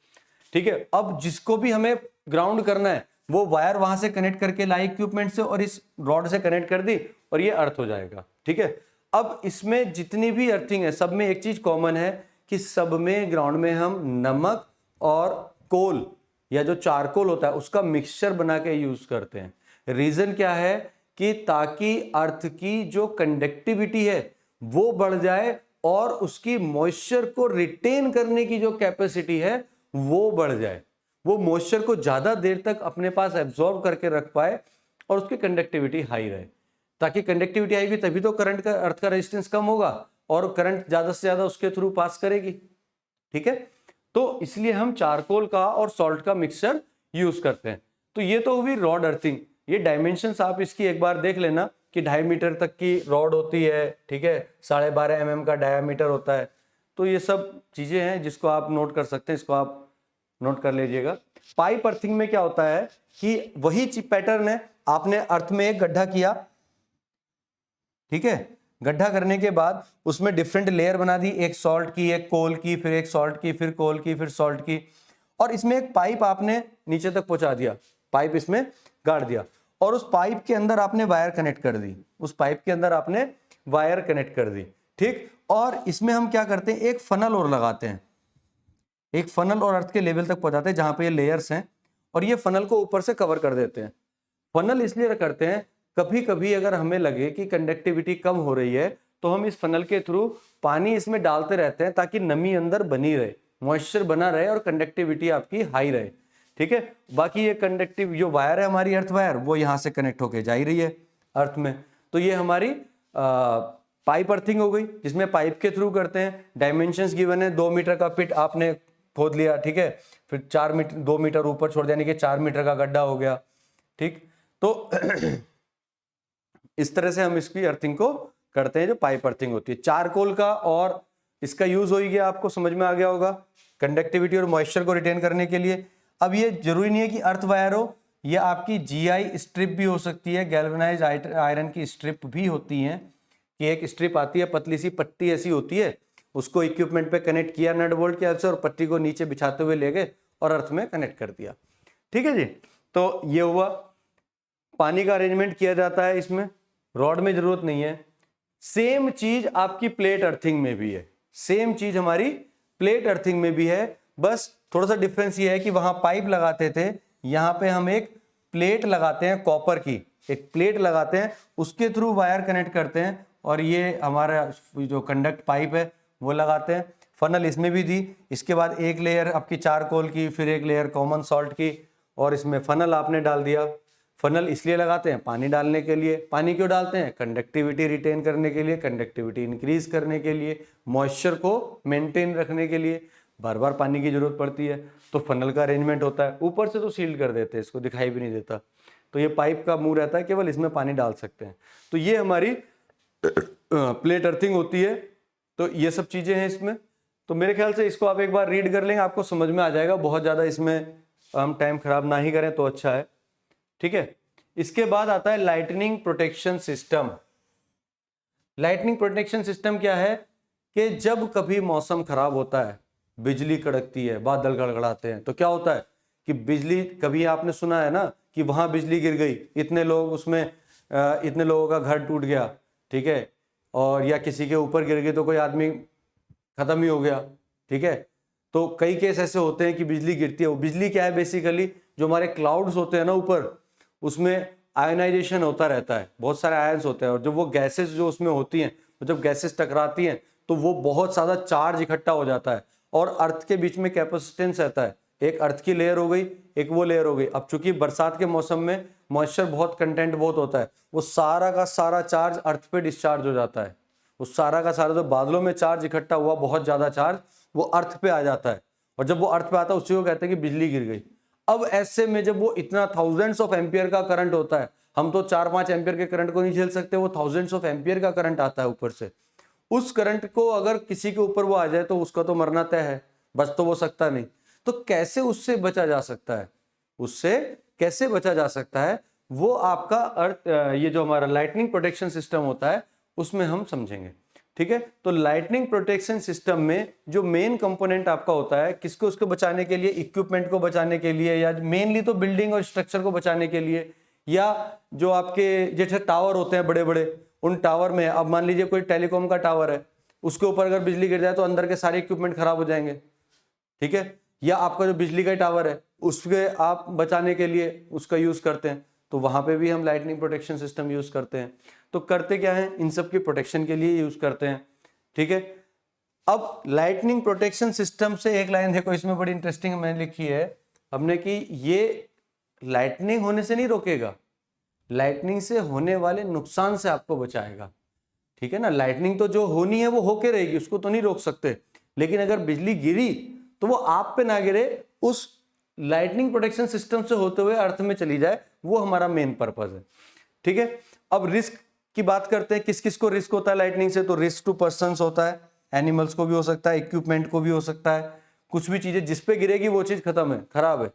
ठीक है, अब जिसको भी हमें ग्राउंड करना है वो वायर वहां से कनेक्ट करके लाई इक्विपमेंट से और इस रॉड से कनेक्ट कर दी और ये अर्थ हो जाएगा। ठीक है, अब इसमें जितनी भी अर्थिंग है सब में एक चीज कॉमन है कि सब में ग्राउंड में हम नमक और कोल या जो चारकोल होता है उसका मिक्सचर बना के यूज करते हैं। रीजन क्या है कि ताकि अर्थ की जो कंडक्टिविटी है वो बढ़ जाए और उसकी मॉइस्चर को रिटेन करने की जो कैपेसिटी है वो बढ़ जाए, वो मॉइस्चर को ज्यादा देर तक अपने पास एब्जॉर्ब करके रख पाए और उसकी कंडक्टिविटी हाई रहे। ताकि कंडक्टिविटी हाई भी तभी तो करंट का, अर्थ का रेजिस्टेंस कम होगा और करंट ज्यादा से ज्यादा उसके थ्रू पास करेगी। ठीक है, तो इसलिए हम चारकोल का और सॉल्ट का मिक्सचर यूज करते हैं। तो ये तो हुई रॉड अर्थिंग। ये डायमेंशंस आप इसकी एक बार देख लेना कि 2.5 मीटर तक की रॉड होती है। ठीक है, 12.5 mm का डायामीटर होता है। तो ये सब चीजें हैं जिसको आप नोट कर सकते हैं, इसको आप नोट कर लीजिएगा। पाइप अर्थिंग में क्या होता है कि वही पैटर्न है, आपने अर्थ में एक गड्ढा किया, ठीक है, गड्ढा करने के बाद उसमें डिफरेंट लेयर बना दी, एक सॉल्ट की, एक कोल की, फिर एक सॉल्ट की, फिर कोल की, फिर सॉल्ट की, और इसमें एक पाइप आपने नीचे तक पहुंचा दिया, पाइप इसमें गाड़ दिया, और उस पाइप के अंदर आपने वायर कनेक्ट कर दी, उस पाइप के अंदर आपने वायर कनेक्ट कर दी। ठीक, और इसमें हम क्या करते हैं, एक फनल और लगाते हैं, एक फनल और अर्थ के लेवल तक पहुंचाते हैं जहां पे ये लेयर्स हैं, और ये फनल को ऊपर से कवर कर देते हैं। फनल इसलिए करते हैं, कभी कभी अगर हमें लगे कि कंडक्टिविटी कम हो रही है तो हम इस फनल के थ्रू पानी इसमें डालते रहते हैं ताकि नमी अंदर बनी रहे, मॉइस्चर बना रहे और कंडक्टिविटी आपकी हाई रहे। ठीक है, बाकी ये कंडक्टिव जो वायर है हमारी अर्थ वायर, वो यहाँ से कनेक्ट होके जा ही रही है अर्थ में। तो ये हमारी पाइप अर्थिंग हो गई, जिसमें पाइप के थ्रू करते हैं। डायमेंशंस गिवन है, 2 मीटर का पिट आपने खोद लिया, ठीक है, फिर 4 मीटर 2 मीटर ऊपर छोड़ देने के 4 मीटर का गड्ढा हो गया। ठीक, तो इस तरह से हम इसकी अर्थिंग को करते हैं, जो पाइप अर्थिंग होती है। चारकोल का और इसका यूज हो गया, आपको समझ में आ गया होगा, कंडक्टिविटी और मॉइस्चर को रिटेन करने के लिए। अब ये जरूरी नहीं है कि अर्थ वायर हो, ये आपकी जीआई स्ट्रिप भी हो सकती है, गैल्वेनाइज आयरन की स्ट्रिप भी होती है, कि एक स्ट्रिप आती है, पतली सी पट्टी ऐसी होती है, उसको इक्विपमेंट पे कनेक्ट किया नट बोल्ट के हेल्प से और पट्टी को नीचे बिछाते हुए ले गए और अर्थ में कनेक्ट कर दिया। ठीक है जी, तो ये हुआ। पानी का अरेंजमेंट किया जाता है इसमें, रॉड में जरूरत नहीं है। सेम चीज आपकी प्लेट अर्थिंग में भी है, सेम चीज हमारी प्लेट अर्थिंग में भी है, बस थोड़ा सा डिफरेंस ये है कि वहां पाइप लगाते थे, यहां पे हम एक प्लेट लगाते हैं, कॉपर की एक प्लेट लगाते हैं, उसके थ्रू वायर कनेक्ट करते हैं और ये हमारा जो कंडक्ट पाइप है वो लगाते हैं। फनल इसमें भी दी, इसके बाद एक लेयर आपकी चारकोल की, फिर एक लेयर कॉमन सॉल्ट की, और इसमें फनल आपने डाल दिया। फनल इसलिए लगाते हैं पानी डालने के लिए। पानी क्यों डालते हैं? कंडक्टिविटी रिटेन करने के लिए, कंडक्टिविटी इंक्रीज करने के लिए, मॉइस्चर को मेंटेन रखने के लिए बार बार पानी की जरूरत पड़ती है, तो फनल का अरेंजमेंट होता है। ऊपर से तो सील्ड कर देते हैं, इसको दिखाई भी नहीं देता, तो ये पाइप का मुंह रहता है, केवल इसमें पानी डाल सकते हैं। तो ये हमारी प्लेट अर्थिंग होती है। तो ये सब चीजें हैं इसमें। तो मेरे ख्याल से इसको आप एक बार रीड कर लेंगे, आपको समझ में आ जाएगा। बहुत ज्यादा इसमें हम टाइम खराब ना ही करें तो अच्छा है। ठीक है, इसके बाद आता है lightning protection system. Lightning protection system क्या है कि जब कभी मौसम खराब होता है, बिजली कड़कती है, बादल गड़गड़ाते हैं, तो क्या होता है कि बिजली, कभी आपने सुना है ना कि वहां बिजली गिर गई, इतने लोग उसमें इतने लोगों का घर टूट गया, ठीक है, और या किसी के ऊपर गिर गई तो कोई आदमी खत्म ही हो गया। ठीक है, तो कई केस ऐसे होते हैं कि बिजली गिरती है। वो बिजली क्या है? बेसिकली जो हमारे क्लाउड्स होते हैं ना ऊपर, उसमें आयनाइजेशन होता रहता है, बहुत सारे आयंस होते हैं, और जब वो गैसेस जो उसमें होती हैं, तो जब गैसेस टकराती हैं तो वो बहुत ज़्यादा चार्ज इकट्ठा हो जाता है, और अर्थ के बीच में कैपेसिटेंस रहता है। एक अर्थ की लेयर हो गई, एक वो लेयर हो गई। अब चूंकि बरसात के मौसम में मॉइस्चर बहुत, कंटेंट बहुत होता है, वो सारा का सारा चार्ज अर्थ पे डिस्चार्ज हो जाता है। वो सारा का सारा जो बादलों में चार्ज इकट्ठा हुआ, बहुत ज़्यादा चार्ज, वो अर्थ पे आ जाता है, और जब वो अर्थ पे आता है उसी को कहते हैं कि बिजली गिर गई। अब ऐसे में जब वो इतना थाउजेंड्स ऑफ एम्पियर का करंट होता है, हम तो 4-5 एम्पियर के करंट को नहीं झेल सकते, वो थाउजेंड्स ऑफ एम्पियर का करंट आता है ऊपर से। उस करंट को अगर किसी के ऊपर वो आ जाए तो उसका तो मरना तय है, बच तो वो सकता नहीं। तो कैसे उससे बचा जा सकता है? उससे कैसे बचा जा सकता है, वो आपका अर्थ, ये जो हमारा लाइटनिंग प्रोटेक्शन सिस्टम होता है, उसमें हम समझेंगे। ठीक है, तो लाइटनिंग प्रोटेक्शन सिस्टम में जो मेन कंपोनेंट आपका होता है, किसको उसको बचाने के लिए? इक्विपमेंट को बचाने के लिए, या मेनली तो बिल्डिंग और स्ट्रक्चर को बचाने के लिए, या जो आपके जैसे टावर होते हैं बड़े बड़े, उन टावर में, अब मान लीजिए कोई टेलीकॉम का टावर है, उसके ऊपर अगर बिजली गिर जाए तो अंदर के सारे इक्विपमेंट खराब हो जाएंगे। ठीक है, या आपका जो बिजली का टावर है, उसके आप बचाने के लिए उसका यूज करते हैं, तो वहां पे भी हम लाइटनिंग प्रोटेक्शन सिस्टम यूज करते हैं। तो करते क्या है? इन सब की प्रोटेक्शन के लिए यूज करते हैं। ठीक है, अब लाइटनिंग प्रोटेक्शन सिस्टम से एक लाइन देखो, इसमें बड़ी इंटरेस्टिंग मैंने लिखी है हमने, कि ये लाइटनिंग होने से नहीं रोकेगा, लाइटनिंग से होने वाले नुकसान से आपको बचाएगा। ठीक है ना, लाइटनिंग तो जो होनी है वो होके रहेगी, उसको तो नहीं रोक सकते, लेकिन अगर बिजली गिरी तो वो आप पे ना गिरे, उस लाइटनिंग प्रोटेक्शन सिस्टम से होते हुए अर्थ में चली जाए, वो हमारा मेन पर्पस है। ठीक है, अब रिस्क की बात करते हैं, किस किस को रिस्क होता है लाइटनिंग से? तो रिस्क टू पर्सन्स होता है, एनिमल्स को भी हो सकता है, इक्विपमेंट को भी हो सकता है, कुछ भी चीजें जिस पे गिरेगी वो चीज खत्म है, खराब है।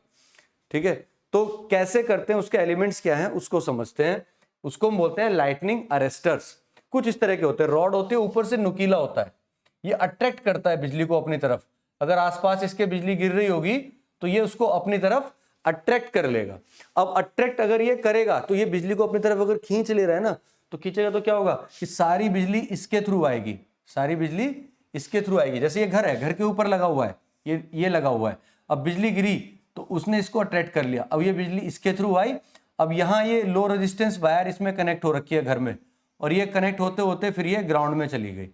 ठीक है, तो कैसे करते हैं, उसके एलिमेंट्स क्या हैं उसको समझते हैं। उसको हम बोलते हैं लाइटनिंग अरेस्टर्स। कुछ इस तरह के होते हैं, रॉड होती है, ऊपर से नुकीला होता है, ये अट्रैक्ट करता है बिजली को अपनी तरफ। अगर आसपास इसके बिजली गिर रही होगी तो ये उसको अपनी तरफ अट्रैक्ट कर लेगा। अब अट्रैक्ट अगर ये करेगा तो ये बिजली को अपनी तरफ अगर खींच ले रहा है ना, तो खींचेगा तो क्या होगा कि सारी बिजली इसके थ्रू आएगी, सारी बिजली इसके थ्रू आएगी। जैसे ये घर है, घर के ऊपर लगा हुआ है, ये लगा हुआ है, अब बिजली गिरी तो उसने इसको अट्रैक्ट कर लिया, अब ये बिजली इसके थ्रू आई, अब यहाँ ये लो रेजिस्टेंस वायर इसमें कनेक्ट हो रखी है घर में, और ये कनेक्ट होते होते फिर ये ग्राउंड में चली गई,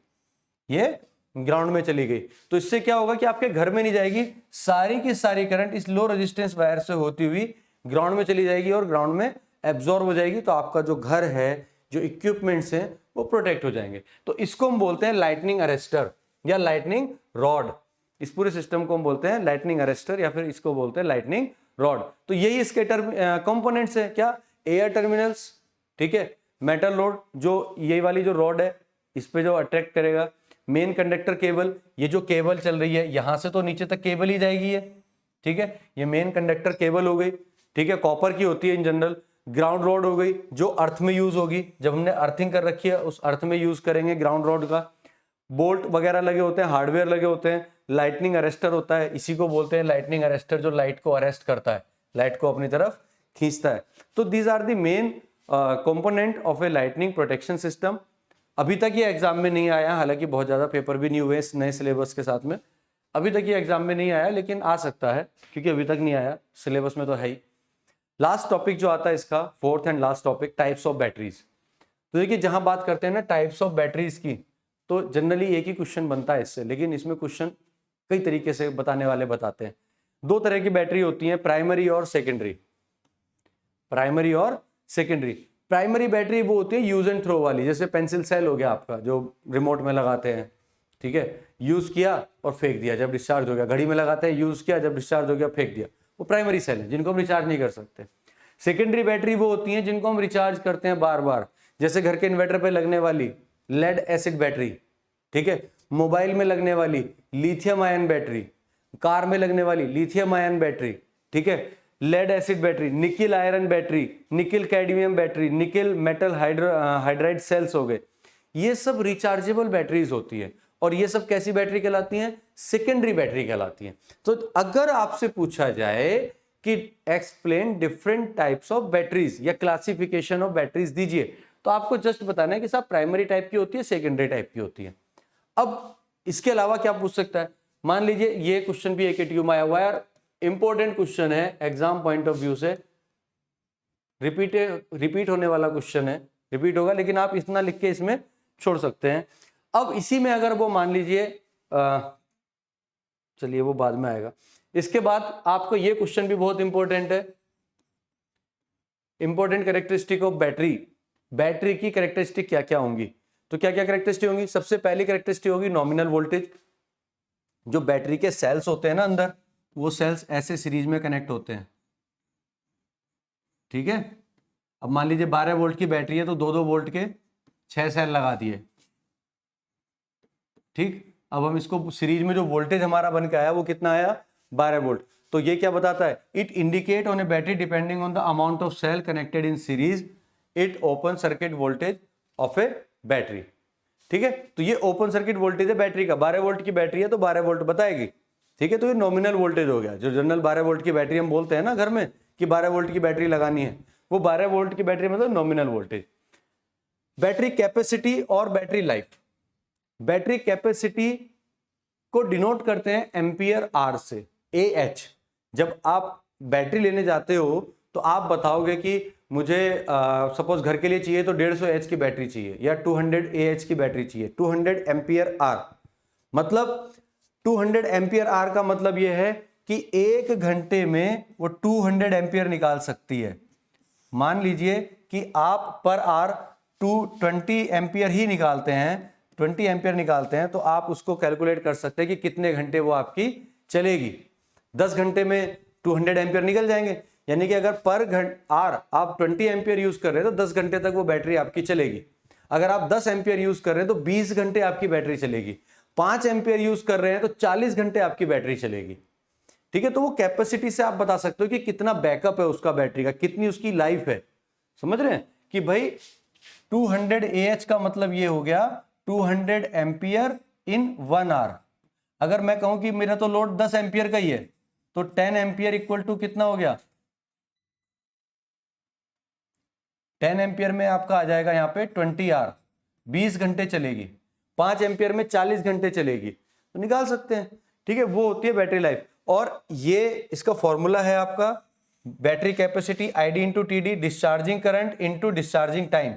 ये ग्राउंड में चली गई। तो इससे क्या होगा कि आपके घर में नहीं जाएगी, सारी की सारी करंट इस लो रेजिस्टेंस वायर से होती हुई ग्राउंड में चली जाएगी और ग्राउंड में एब्जॉर्ब हो जाएगी। तो आपका जो घर है, जो इक्विपमेंट्स हैं, वो प्रोटेक्ट हो जाएंगे। तो इसको हम बोलते हैं लाइटनिंग अरेस्टर या लाइटनिंग रॉड। इस पूरे सिस्टम को हम बोलते हैं लाइटनिंग अरेस्टर या फिर इसको बोलते हैं लाइटनिंग रॉड। तो यही इसके कंपोनेंट्स है, क्या, एयर टर्मिनल्स, ठीक है, मेटल रोड, जो ये वाली जो रॉड है इस पे जो अट्रैक्ट करेगा, मेन कंडक्टर केबल, ये जो केबल चल रही है यहां से तो नीचे तक केबल ही जाएगी ये, ठीक है, ये मेन कंडक्टर केबल हो गई, ठीक है, कॉपर की होती है इन जनरल। ग्राउंड रॉड हो गई जो अर्थ में यूज होगी, जब हमने अर्थिंग कर रखी है उस अर्थ में यूज करेंगे ग्राउंड रॉड का। बोल्ट वगैरह लगे होते हैं, हार्डवेयर लगे होते हैं। लाइटनिंग अरेस्टर होता है, इसी को बोलते हैं लाइटनिंग अरेस्टर, जो लाइट को अरेस्ट करता है, लाइट को अपनी तरफ खींचता है। तो these are the main component of a lightning protection system. अभी तक ये एग्जाम में नहीं आया, हालांकि बहुत ज़्यादा पेपर भी नहीं हुए इस नए सिलेबस के साथ में, अभी तक ये एग्जाम में नहीं आया, लेकिन आ सकता है क्योंकि अभी तक नहीं आया, सिलेबस में तो है ही। लास्ट टॉपिक जो आता है इसका, fourth and last topic, types of batteries. तो देखिए जहां बात करते हैं ना टाइप्स ऑफ बैटरीज की, तो जनरली एक ही क्वेश्चन बनता है इससे, लेकिन इसमें क्वेश्चन कई तरीके से बताने वाले बताते हैं। दो तरह की बैटरी होती है, प्राइमरी और सेकेंडरी। प्राइमरी और सेकेंडरी। प्राइमरी बैटरी वो होती है यूज एंड थ्रो वाली, जैसे पेंसिल सेल हो गया आपका जो रिमोट में लगाते हैं, ठीक है, यूज किया और फेंक दिया जब डिस्चार्ज हो गया। घड़ी में लगाते हैं, यूज किया, जब डिस्चार्ज हो गया फेंक दिया, वो प्राइमरी सेल है जिनको हम रिचार्ज नहीं कर सकते। सेकेंडरी बैटरी वो होती है जिनको हम रिचार्ज करते हैं बार बार, जैसे घर के इन्वर्टर पे लगने वाली लेड एसिड बैटरी, ठीक है, मोबाइल में लगने वाली लिथियम आयन बैटरी, कार में लगने वाली लिथियम आयन बैटरी, ठीक है, lead acid battery, nickel iron battery, nickel cadmium battery, nickel metal hydride cells हो गए। ये सब रिचार्जेबल बैटरीज होती है और ये सब कैसी बैटरी कहलाती हैं? सेकेंडरी बैटरी कहलाती हैं। तो अगर आपसे पूछा जाए कि explain different types of batteries या क्लासिफिकेशन ऑफ बैटरीज दीजिए, तो आपको जस्ट बताना है कि साहब प्राइमरी टाइप की होती है, सेकेंडरी टाइप की होती है। अब इसके अलावा क्या पूछ सकता है? मान लीजिए ये क्वेश्चन भी AKTU में आया हुआ है यार, इंपॉर्टेंट क्वेश्चन है एग्जाम पॉइंट ऑफ व्यू से, रिपीट होने वाला क्वेश्चन है, रिपीट होगा, लेकिन आप इतना लिख के इसमें छोड़ सकते हैं। अब इसी में अगर वो मान लीजिए, चलिए वो बाद में आएगा। इसके बाद आपको ये क्वेश्चन भी बहुत इंपॉर्टेंट है, important characteristic of battery. Battery की कैरेक्टरिस्टिक क्या क्या होंगी? तो क्या क्या कैरेक्टरिस्टिक होंगी? सबसे पहली कैरेक्टरिस्टिक होगी नॉमिनल वोल्टेज। जो बैटरी के सेल्स होते हैं ना अंदर, वो सेल्स ऐसे सीरीज में कनेक्ट होते हैं, ठीक है। अब मान लीजिए 12 वोल्ट की बैटरी है तो 2-2 वोल्ट के 6 सेल लगा दिए, ठीक। अब हम इसको सीरीज में जो वोल्टेज हमारा बन के आया वो कितना आया? 12 वोल्ट। तो ये क्या बताता है? It indicate on a battery depending on the amount of cell connected in series it open circuit voltage of a battery, ठीक है। तो ये ओपन सर्किट वोल्टेज है बैटरी का, 12 वोल्ट की बैटरी है तो 12 वोल्ट बताएगी, ठीक है। तो ये नॉमिनल वोल्टेज हो गया। जो जनरल 12 वोल्ट की बैटरी हम बोलते हैं ना घर में कि 12 वोल्ट की बैटरी लगानी है, वो 12 वोल्ट की बैटरी मतलब नॉमिनल वोल्टेज। बैटरी कैपेसिटी और बैटरी लाइफ। बैटरी कैपेसिटी को डिनोट करते हैं एम्पियर आर से, AH। जब आप बैटरी लेने जाते हो तो आप बताओगे कि मुझे सपोज घर के लिए चाहिए तो 150 AH की बैटरी चाहिए या 200 AH की बैटरी चाहिए, 200 एम्पियर आर। मतलब 200 एम्पियर आर का मतलब यह है कि 1 घंटे में वो 200 एम्पियर निकाल सकती है। मान लीजिए कि आप पर आर 20 एम्पियर ही निकालते हैं, 20 एम्पियर निकालते हैं, तो आप उसको कैलकुलेट कर सकते हैं कि कितने घंटे वो आपकी चलेगी। 10 घंटे में 200 एम्पियर निकल जाएंगे, यानी कि अगर पर आर आप 20 एम्पियर यूज कर रहे हैं तो 10 घंटे तक वो बैटरी आपकी चलेगी। अगर आप 10 एम्पियर यूज कर रहे हैं तो 20 घंटे आपकी बैटरी चलेगी। 5 एम्पियर यूज कर रहे हैं तो 40 घंटे आपकी बैटरी चलेगी, ठीक है। तो वो कैपेसिटी से आप बता सकते हो कि कितना बैकअप है उसका बैटरी का, कितनी उसकी लाइफ है। समझ रहे हैं कि भाई 200 AH का मतलब ये हो गया 200 एम्पियर इन 1 आवर। अगर मैं कहूं कि मेरा तो लोड 10 एम्पियर का ही है तो 10 एम्पियर इक्वल टू कितना हो गया? 10 एम्पियर में आपका आ जाएगा यहाँ पे 20 आवर, 20 घंटे चलेगी। 5 एम्पियर में 40 घंटे चलेगी, तो निकाल सकते हैं, ठीक है। वो होती है बैटरी लाइफ। और ये इसका फॉर्मूला है आपका battery capacity ID into TD, discharging current into discharging time.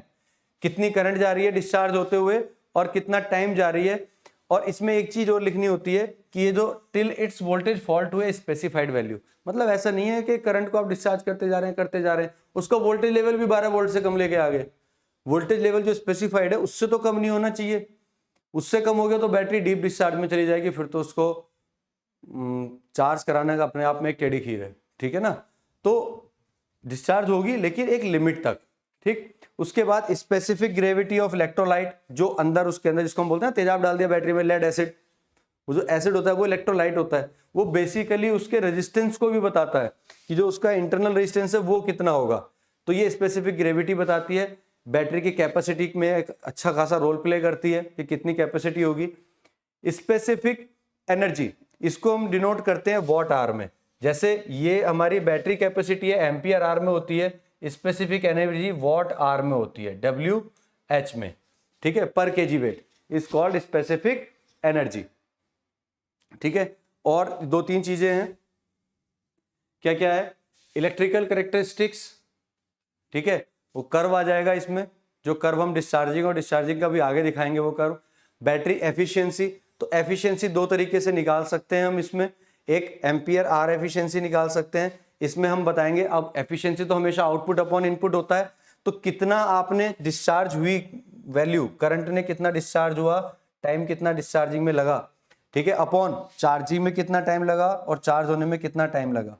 कितनी करंट जा रही है डिस्चार्ज होते हुए और कितना टाइम जा रही है। और इसमें एक चीज और लिखनी होती है कि ये जो till its voltage fall to a specified value, मतलब ऐसा नहीं है कि करंट को आप डिस्चार्ज करते जा रहे हैं उसका वोल्टेज लेवल भी 12 वोल्ट से कम लेके आ गए। वोल्टेज लेवल जो स्पेसिफाइड है उससे तो कम नहीं होना चाहिए, उससे कम हो गया तो बैटरी डीप डिस्चार्ज में चली जाएगी, फिर तो उसको चार्ज कराने का अपने आप में एक टेढ़ी खीर है, ठीक है ना। तो डिस्चार्ज होगी लेकिन एक लिमिट तक, ठीक। उसके बाद स्पेसिफिक ग्रेविटी ऑफ इलेक्ट्रोलाइट, जो अंदर उसके अंदर जिसको हम बोलते हैं तेजाब डाल दिया बैटरी में, लेड एसिड, वो जो एसिड होता है वो इलेक्ट्रोलाइट होता है, वो बेसिकली उसके रेजिस्टेंस को भी बताता है कि जो उसका इंटरनल रेजिस्टेंस है वो कितना होगा। तो ये स्पेसिफिक ग्रेविटी बताती है, बैटरी की कैपेसिटी में एक अच्छा खासा रोल प्ले करती है कि कितनी कैपेसिटी होगी। स्पेसिफिक एनर्जी, इसको हम डिनोट करते हैं वॉट आवर में, जैसे ये हमारी बैटरी कैपेसिटी है एम्पियर आवर में होती है, स्पेसिफिक एनर्जी वॉट आवर में होती है WH में, ठीक है, per KG weight is called specific energy, ठीक है। और दो तीन चीजें हैं, क्या क्या है, इलेक्ट्रिकल कैरेक्टरिस्टिक्स, ठीक है, वो कर्व आ जाएगा इसमें, जो कर्व हम डिस्चार्जिंग और डिस्चार्जिंग का भी आगे दिखाएंगे वो कर्व। बैटरी एफिशिएंसी, तो एफिशिएंसी दो तरीके से निकाल सकते हैं हम इसमें, एक एम्पियर आर एफिशिएंसी निकाल सकते हैं, इसमें हम बताएंगे। अब एफिशिएंसी तो हमेशा आउटपुट अपॉन इनपुट होता है, तो कितना आपने डिस्चार्ज हुई वैल्यू, करंट ने कितना डिस्चार्ज हुआ, टाइम कितना डिस्चार्जिंग में लगा, ठीक है, अपॉन चार्जिंग में कितना टाइम लगा और चार्ज होने में कितना टाइम लगा,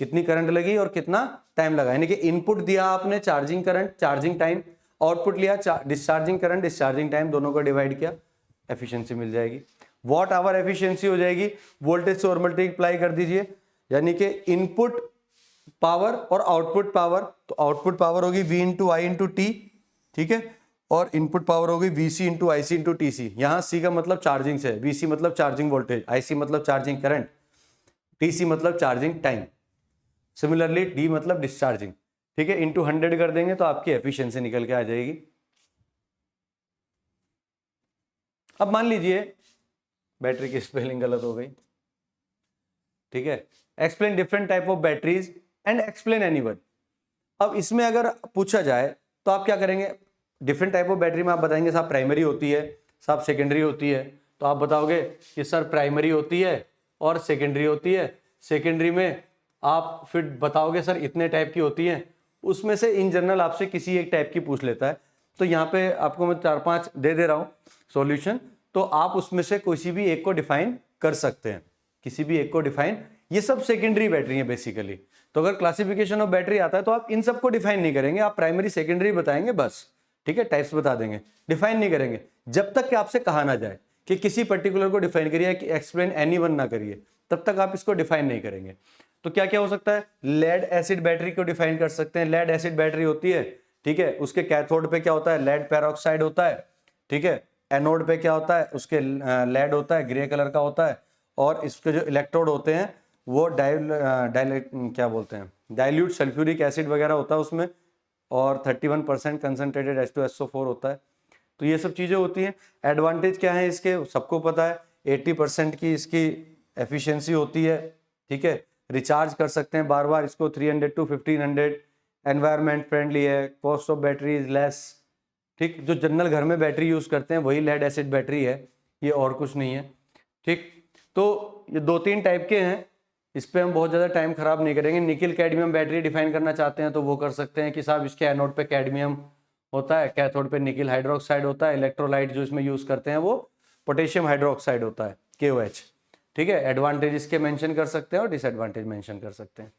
कितनी करंट लगी और कितना टाइम लगा, यानी कि इनपुट दिया आपने charging current charging time, output लिया डिस्चार्जिंग करंट डिस्चार्जिंग टाइम, दोनों को डिवाइड किया, एफिशिएंसी मिल जाएगी। वॉट आवर एफिशिएंसी हो जाएगी, वोल्टेज से और मल्टीप्लाई कर दीजिए, यानी कि इनपुट पावर और आउटपुट पावर, तो आउटपुट पावर होगी V इंटू आई इंटू टी, ठीक है, और इनपुट पावर होगी VC इंटू आई सी इंटू TC। यहाँ C का मतलब चार्जिंग से, VC मतलब चार्जिंग वोल्टेज, IC मतलब चार्जिंग करंट, TC मतलब चार्जिंग टाइम, सिमिलरली D मतलब डिस्चार्जिंग, ठीक है, इंटू 100 कर देंगे तो आपकी एफिशिएंसी निकल के आ जाएगी। अब मान लीजिए बैटरी की स्पेलिंग गलत हो गई, ठीक है, explain different type of batteries and explain anyone. अब इसमें अगर पूछा जाए तो आप क्या करेंगे, डिफरेंट टाइप ऑफ बैटरी में आप बताएंगे साहब प्राइमरी होती है, साहब सेकेंडरी होती है, तो आप बताओगे कि सर प्राइमरी होती है और सेकेंडरी होती है, सेकेंडरी में आप फिर बताओगे सर इतने टाइप की होती हैं, उसमें से इन जनरल आपसे किसी एक टाइप की पूछ लेता है। तो यहाँ पे आपको मैं 4-5 दे दे रहा हूँ सॉल्यूशन, तो आप उसमें से किसी भी एक को डिफाइन कर सकते हैं, किसी भी एक को डिफाइन, ये सब सेकेंडरी बैटरी है बेसिकली। तो अगर क्लासिफिकेशन ऑफ बैटरी आता है तो आप इन सबको डिफाइन नहीं करेंगे, आप प्राइमरी सेकेंडरी बताएंगे बस, ठीक है, टाइप्स बता देंगे, डिफाइन नहीं करेंगे जब तक कि आपसे कहा ना जाए कि किसी पर्टिकुलर को डिफाइन करिए, कि एक्सप्लेन एनीवन ना करिए, तब तक आप इसको डिफाइन नहीं करेंगे। तो क्या क्या हो सकता है, लेड एसिड बैटरी को डिफाइन कर सकते हैं, लेड एसिड बैटरी होती है, ठीक है, उसके कैथोड पे क्या होता है, लेड पेरोक्साइड होता है, ठीक है, एनोड पे क्या होता है, उसके लेड होता है, ग्रे कलर का होता है, और इसके जो इलेक्ट्रोड होते हैं वो क्या बोलते हैं, डाइल्यूट सल्फ्यूरिक एसिड वगैरह होता है उसमें, और 31% कंसनट्रेटेड H2SO4 होता है। तो ये सब चीज़ें होती हैं। एडवांटेज क्या है इसके, सबको पता है, 80% की इसकी एफिशिएंसी होती है, ठीक है, रिचार्ज कर सकते हैं बार बार इसको 300 to 1500, एनवायरमेंट फ्रेंडली है, cost of battery is less, ठीक, जो जनरल घर में बैटरी यूज़ करते हैं वही लेड एसिड बैटरी है, ये और कुछ नहीं है, ठीक। तो ये 2-3 टाइप के हैं, इस पर हम बहुत ज़्यादा टाइम खराब नहीं करेंगे। निकिल कैडमियम बैटरी डिफाइन करना चाहते हैं तो वो कर सकते हैं कि साहब इसके एनोड पे कैडमियम होता है, कैथोड पे निकिल हाइड्रोक्साइड होता है, इलेक्ट्रोलाइट जो इसमें यूज़ करते हैं वो पोटेशियम हाइड्रोक्साइड होता है, KOH, ठीक है। एडवांटेज इसके मेंशन कर सकते हैं और डिसएडवांटेज मेंशन कर सकते हैं।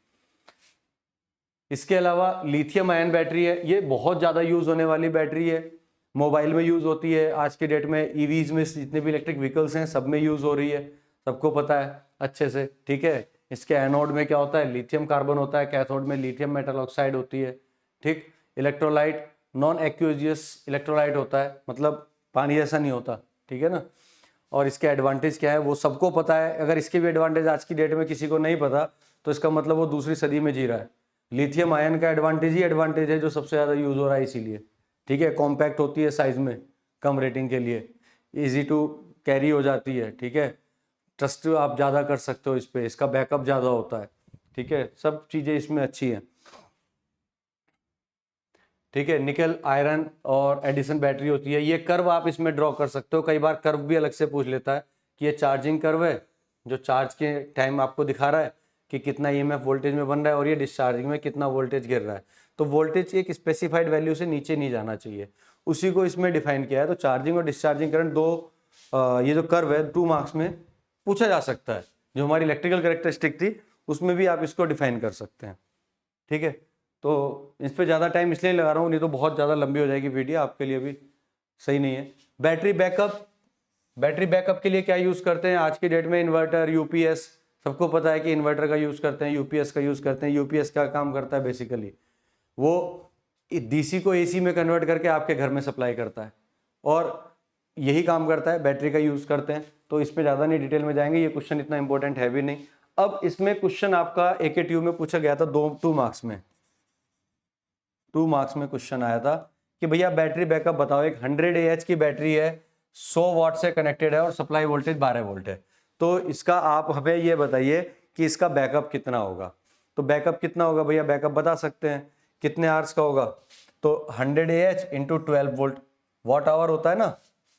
इसके अलावा लिथियम आयन बैटरी है, ये बहुत ज़्यादा यूज़ होने वाली बैटरी है, मोबाइल में यूज़ होती है आज के डेट में, ईवीज में जितने भी इलेक्ट्रिक व्हीकल्स हैं सब में यूज़ हो रही है, सबको पता है अच्छे से, ठीक है। इसके एनोड में क्या होता है, लिथियम कार्बन होता है, कैथोड में लिथियम मेटल ऑक्साइड होती है, ठीक। इलेक्ट्रोलाइट नॉन एक्यूजियस इलेक्ट्रोलाइट होता है, मतलब पानी जैसा नहीं होता, ठीक है ना। और इसके एडवांटेज क्या है वो सबको पता है, अगर इसके भी एडवांटेज आज की डेट में किसी को नहीं पता तो इसका मतलब वो दूसरी सदी में जी रहा है। लिथियम आयन का एडवांटेज ही एडवांटेज है जो सबसे ज़्यादा यूज़ हो रहा है इसीलिए, ठीक है। कॉम्पैक्ट होती है साइज में, कम रेटिंग के लिए, इजी टू कैरी हो जाती है, ठीक है, ट्रस्ट आप ज़्यादा कर सकते हो इस पर, इसका बैकअप ज़्यादा होता है, ठीक है, सब चीज़ें इसमें अच्छी हैं, ठीक है, निकल आयरन और एडिसन बैटरी होती है। ये कर्व आप इसमें ड्रॉ कर सकते हो। कई बार कर्व भी अलग से पूछ लेता है कि ये चार्जिंग कर्व है जो चार्ज के टाइम आपको दिखा रहा है कि कितना ईएमएफ वोल्टेज में बन रहा है और ये डिस्चार्जिंग में कितना वोल्टेज गिर रहा है। तो वोल्टेज एक स्पेसिफाइड वैल्यू से नीचे नहीं जाना चाहिए, उसी को इसमें डिफाइन किया है। तो चार्जिंग और डिस्चार्जिंग करंट दो ये जो कर्व है 2 मार्क्स में पूछा जा सकता है। जो हमारी इलेक्ट्रिकल कैरेक्टरिस्टिक थी उसमें भी आप इसको डिफाइन कर सकते हैं। ठीक है, तो इस पर ज़्यादा टाइम इसलिए लगा रहा हूँ, नहीं तो बहुत ज़्यादा लंबी हो जाएगी वीडियो, आपके लिए भी सही नहीं है। बैटरी बैकअप के लिए क्या यूज़ करते हैं आज की डेट में? Inverter, UPS. सबको पता है कि इन्वर्टर का यूज़ करते हैं, यूपीएस का यूज़ करते हैं। यूपीएस क्या काम करता है? बेसिकली वो डीसी को एसी में कन्वर्ट करके आपके घर में सप्लाई करता है, और यही काम करता है। बैटरी का यूज़ करते हैं, तो इस पर ज़्यादा नहीं डिटेल में जाएंगे, ये क्वेश्चन इतना इंपॉर्टेंट है भी नहीं। अब इसमें क्वेश्चन आपका AKTU में पूछा गया था 2 मार्क्स में। 2 मार्क्स में क्वेश्चन आया था कि भैया बैटरी बैकअप बताओ। एक 100 AH की बैटरी है, 100 वाट से कनेक्टेड है और सप्लाई वोल्टेज 12 वोल्ट है। तो इसका आप हमें ये बताइए कि इसका बैकअप कितना होगा। तो बैकअप कितना होगा भैया? बैकअप बता सकते हैं कितने आवर्स का होगा? तो 100 AH into 12 volt, watt hour होता है ना,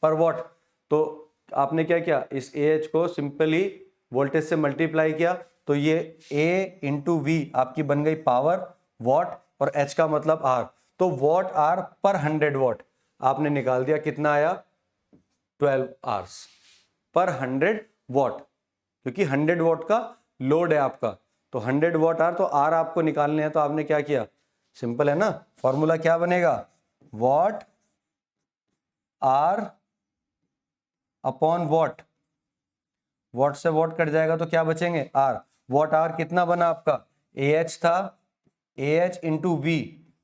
पर वॉट। तो आपने क्या किया? इस AH को सिंपली वोल्टेज से मल्टीप्लाई किया, तो ये A इंटू V आपकी बन गई पावर वॉट, और H का मतलब R। तो वॉट आर पर 100 वॉट आपने निकाल दिया, कितना आया? 12 आवर्स पर 100 वॉट, क्योंकि 100 वॉट का लोड है आपका। तो 100 वॉट आर, तो आर आपको निकालने हैं। तो आपने क्या किया? सिंपल है ना, फॉर्मूला क्या बनेगा? Watt are upon watt. Watt से वॉट कट जाएगा तो क्या बचेंगे? आर। वॉट आर कितना बना आपका? AH था, AH इंटू V,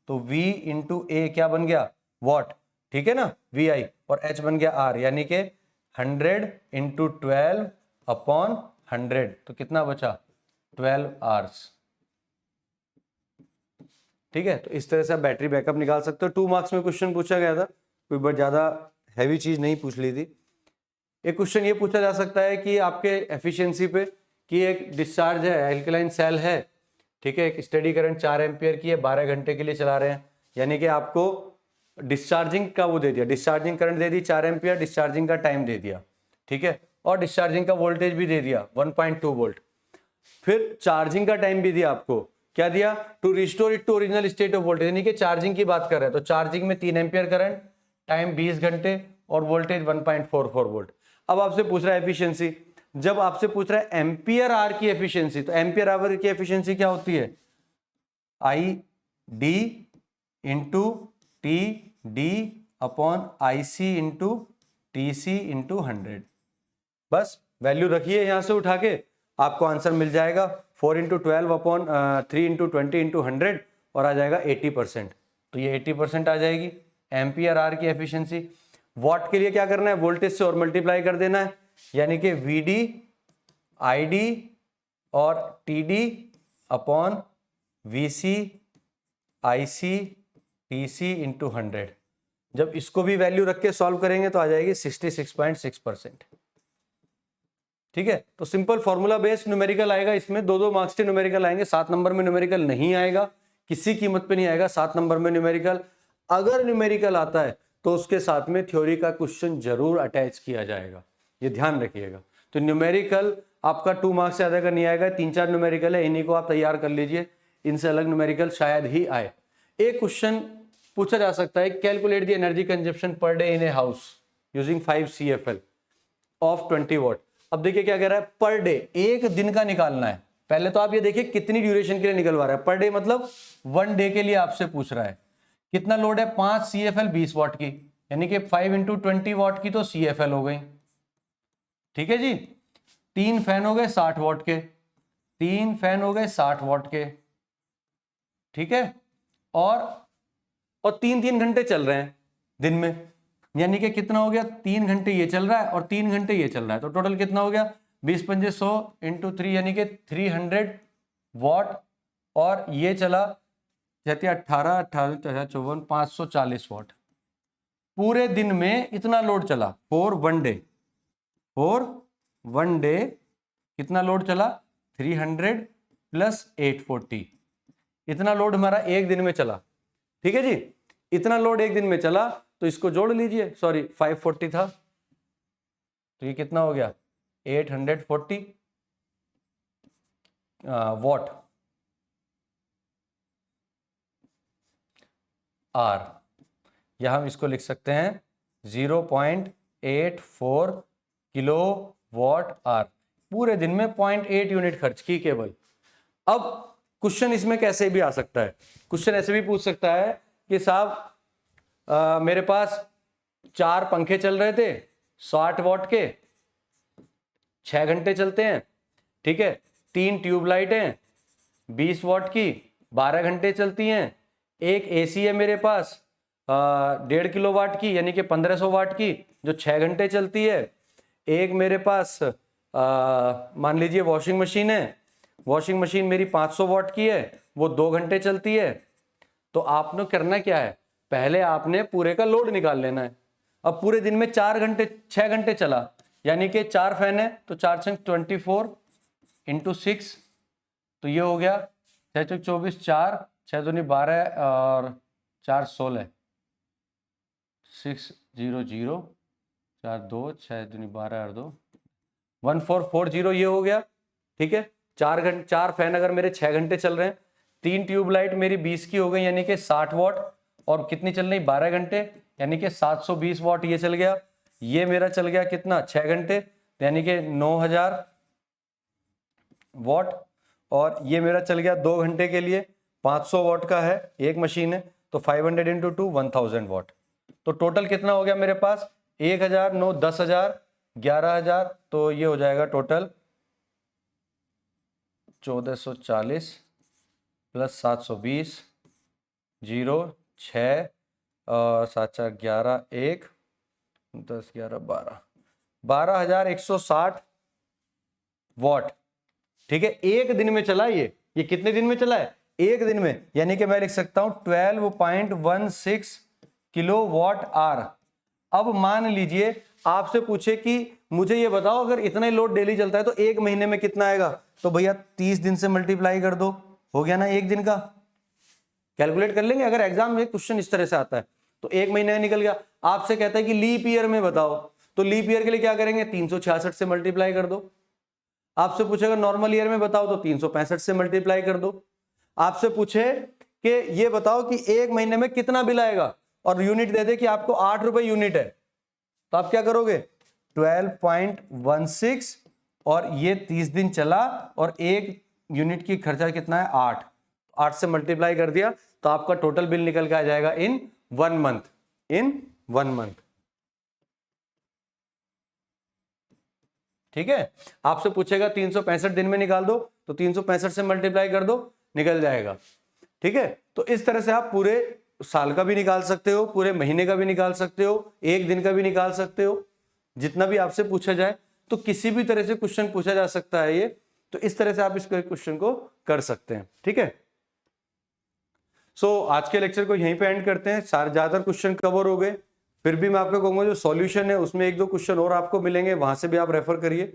तो V इंटू A क्या बन गया? वॉट। ठीक है ना, VI, और H बन गया R, यानी कि 100 इंटू 12 अपॉन 100, तो कितना बचा? 12 आवर्स। ठीक है, तो इस तरह से आप बैटरी बैकअप निकाल सकते हो। 2 मार्क्स में क्वेश्चन पूछा गया था, कोई बहुत ज़्यादा हैवी चीज़ नहीं पूछ ली थी। एक क्वेश्चन ये पूछा जा सकता है कि आपके एफिशिएंसी पे, कि एक डिस्चार्ज है, एल्कलाइन सेल है, ठीक है, एक स्टेडी करंट 4 एम्पियर की है, 12 घंटे के लिए चला रहे हैं, यानी कि आपको डिस्चार्जिंग का वो दे दिया, डिस्चार्जिंग करंट दे दी 4 एम्पियर, डिस्चार्जिंग का टाइम दे दिया, ठीक है, और डिस्चार्जिंग का वोल्टेज भी दे दिया 1.2 वोल्ट। फिर चार्जिंग का टाइम भी दिया आपको, क्या दिया? To restore it to original state of voltage, यानी कि चार्जिंग की बात कर रहे हैं। तो चार्जिंग में 3 एम्पियर करंट, टाइम 20 घंटे, और वोल्टेज 1.44 वोल्ट। अब आपसे पूछ रहा है एफिशिएंसी। जब आपसे पूछ रहा है एम्पियर आर की एफिशिएंसी, तो एम्पियर आवर की एफिशिएंसी क्या होती है? ID into TD upon IC into TC into 100। बस वैल्यू रखिए, यहां से उठा के आपको आंसर मिल जाएगा 4 इंटू 12 अपॉन 3 इंटू 20 इंटू 100, और आ जाएगा 80%। तो ये 80% आ जाएगी एम्पियर आर की एफिशिएंसी। वॉट के लिए क्या करना है? वोल्टेज से और मल्टीप्लाई कर देना है, यानी कि VD ID और TD upon VC IC TC into 100। जब इसको भी वैल्यू रख के सॉल्व करेंगे तो आ जाएगी 66.6%। ठीक है, तो सिंपल फॉर्मूला बेस्ड न्यूमेरिकल आएगा इसमें। 2-2 मार्क्स के न्यूमेरिकल आएंगे, 7 नंबर में न्यूमेरिकल नहीं आएगा, किसी कीमत पे नहीं आएगा 7 नंबर में न्यूमेरिकल। अगर न्यूमेरिकल आता है तो उसके साथ में थ्योरी का क्वेश्चन जरूर अटैच किया जाएगा, ये ध्यान रखिएगा। तो न्यूमेरिकल आपका 2 मार्क्स से ज्यादा का नहीं आएगा, 3-4 न्यूमेरिकल है, इन्हीं को आप तैयार कर लीजिए, इनसे अलग न्यूमेरिकल शायद ही आए। एक क्वेश्चन पूछा जा सकता है, calculate the energy consumption per day in a house using 5 CFL of 20 what. अब देखिए क्या कह रहा है, पर डे, एक दिन का निकालना है। पहले तो आप ये देखिए कितनी ड्यूरेशन के लिए निकलवा रहा है। पर डे मतलब 1 डे के लिए आपसे पूछ रहा है। कितना लोड है? 5 CFL 20 वॉट की, यानी कि 5 इंटू 20 वॉट की तो CFL हो गई। ठीक है जी, 3 फैन हो गए 60 वॉट के, 3 फैन हो गए 60 वॉट के, ठीक है, और 3-3 घंटे चल रहे हैं दिन में, यानी कि कितना हो गया? 3 घंटे ये चल रहा है और 3 घंटे ये चल रहा है, तो टोटल कितना हो गया? 20 पंजे 100 इंटू 3, यानी कि 300 वॉट, और ये चला 18 18 54 540 वॉट। पूरे दिन में इतना लोड चला फॉर 1 डे। फॉर 1 डे कितना लोड चला? 300 प्लस 840, इतना लोड हमारा एक दिन में चला। ठीक है जी, इतना लोड एक दिन में चला तो इसको जोड़ लीजिए, सॉरी 540 था तो ये कितना हो गया 840 वॉट आर, या हम इसको लिख सकते हैं 0.84 किलो वॉट आर। पूरे दिन में 0.8 यूनिट खर्च की केवल। अब क्वेश्चन इसमें कैसे भी आ सकता है, क्वेश्चन ऐसे भी पूछ सकता है कि साहब मेरे पास 4 पंखे चल रहे थे 60 वॉट के, 6 घंटे चलते हैं, ठीक है। 3 ट्यूबलाइट हैं 20 वॉट की, 12 घंटे चलती हैं। एक एसी है मेरे पास 1.5 किलोवाट की यानी कि 1500 वाट की, जो 6 घंटे चलती है। एक मेरे पास मान लीजिए वॉशिंग मशीन है, वॉशिंग मशीन मेरी 500 वॉट की है, वो 2 घंटे चलती है। तो आपने करना क्या है, पहले आपने पूरे का लोड निकाल लेना है। अब पूरे दिन में 4 घंटे 6 घंटे चला, यानी कि 4 फैन है तो 4 छंग 24 इंटू 6, तो ये हो गया 6 चौक 24, 4 6 दूनी 12 और 4 16, 600, 4 2 6 दूनी 12 और 2 1440 ये हो गया, ठीक है। 4 फैन अगर मेरे 6 घंटे चल रहे हैं, 3 ट्यूबलाइट मेरी 20 की हो गई यानी कि 60 वॉट, और कितनी चल रही 12 घंटे यानी कि 720 वॉट ये चल गया। ये मेरा चल गया कितना 6 घंटे यानी कि 9000 वॉट, और ये मेरा चल गया 2 घंटे के लिए 500 वॉट का है, एक मशीन है तो 500 इंटू 2 1000 वॉट। तो टोटल कितना हो गया मेरे पास 1000 9 10,000 11,000, तो ये हो जाएगा टोटल 1440 प्लस 720 0 6 और 7 4 11 1 10 11 12 12,160 वॉट, ठीक है। एक दिन में चला ये कितने दिन में चला है, एक दिन में, यानी कि मैं लिख सकता हूं 12.16 किलो वॉट आर। अब मान लीजिए आपसे पूछे कि मुझे ये बताओ अगर इतना ही लोड डेली चलता है तो एक महीने में कितना आएगा, तो भैया 30 दिन से मल्टीप्लाई कर दो, हो गया ना एक दिन का। कैलकुलेट कर लेंगे, अगर एग्जाम में क्वेश्चन इस तरह से आता है तो एक महीने निकल गया। आपसे कहता है कि लीप ईयर में बताओ, तो लीप ईयर के लिए क्या करेंगे 366 से मल्टीप्लाई कर दो। आपसे पूछेगा नॉर्मल ईयर में बताओ तो 365 से मल्टीप्लाई कर दो। आपसे पूछे कि ये बताओ कि एक महीने में कितना बिल आएगा और यूनिट दे दे कि आपको 8 रुपए यूनिट है, तो आप क्या करोगे 12.16 और ये 30 दिन चला और एक यूनिट की खर्चा कितना है 8 से मल्टीप्लाई कर दिया तो आपका टोटल बिल निकल के आ जाएगा इन 1 मंथ, इन 1 मंथ, ठीक है। आपसे पूछेगा 365 दिन में निकाल दो तो 365 से मल्टीप्लाई कर दो, निकल जाएगा, ठीक है। तो इस तरह से आप पूरे साल का भी निकाल सकते हो, पूरे महीने का भी निकाल सकते हो, एक दिन का भी निकाल सकते हो, जितना भी आपसे पूछा जाए। तो किसी भी तरह से क्वेश्चन पूछा जा सकता है ये, तो इस तरह से आप इस क्वेश्चन को कर सकते हैं, ठीक है। आज के लेक्चर को यहीं पे एंड करते हैं, सारे ज्यादातर क्वेश्चन कवर हो गए। फिर भी मैं आपको कहूंगा जो सॉल्यूशन है उसमें 1-2 क्वेश्चन और आपको मिलेंगे, वहां से भी आप रेफर करिए।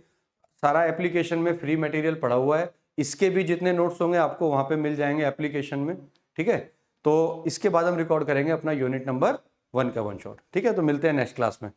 सारा एप्लीकेशन में फ्री मटेरियल पड़ा हुआ है, इसके भी जितने नोट्स होंगे आपको वहां पे मिल जाएंगे एप्लीकेशन में, ठीक है। तो इसके बाद हम रिकॉर्ड करेंगे अपना यूनिट नंबर 1 का 1 शॉट, ठीक है। तो मिलते हैं नेक्स्ट क्लास में।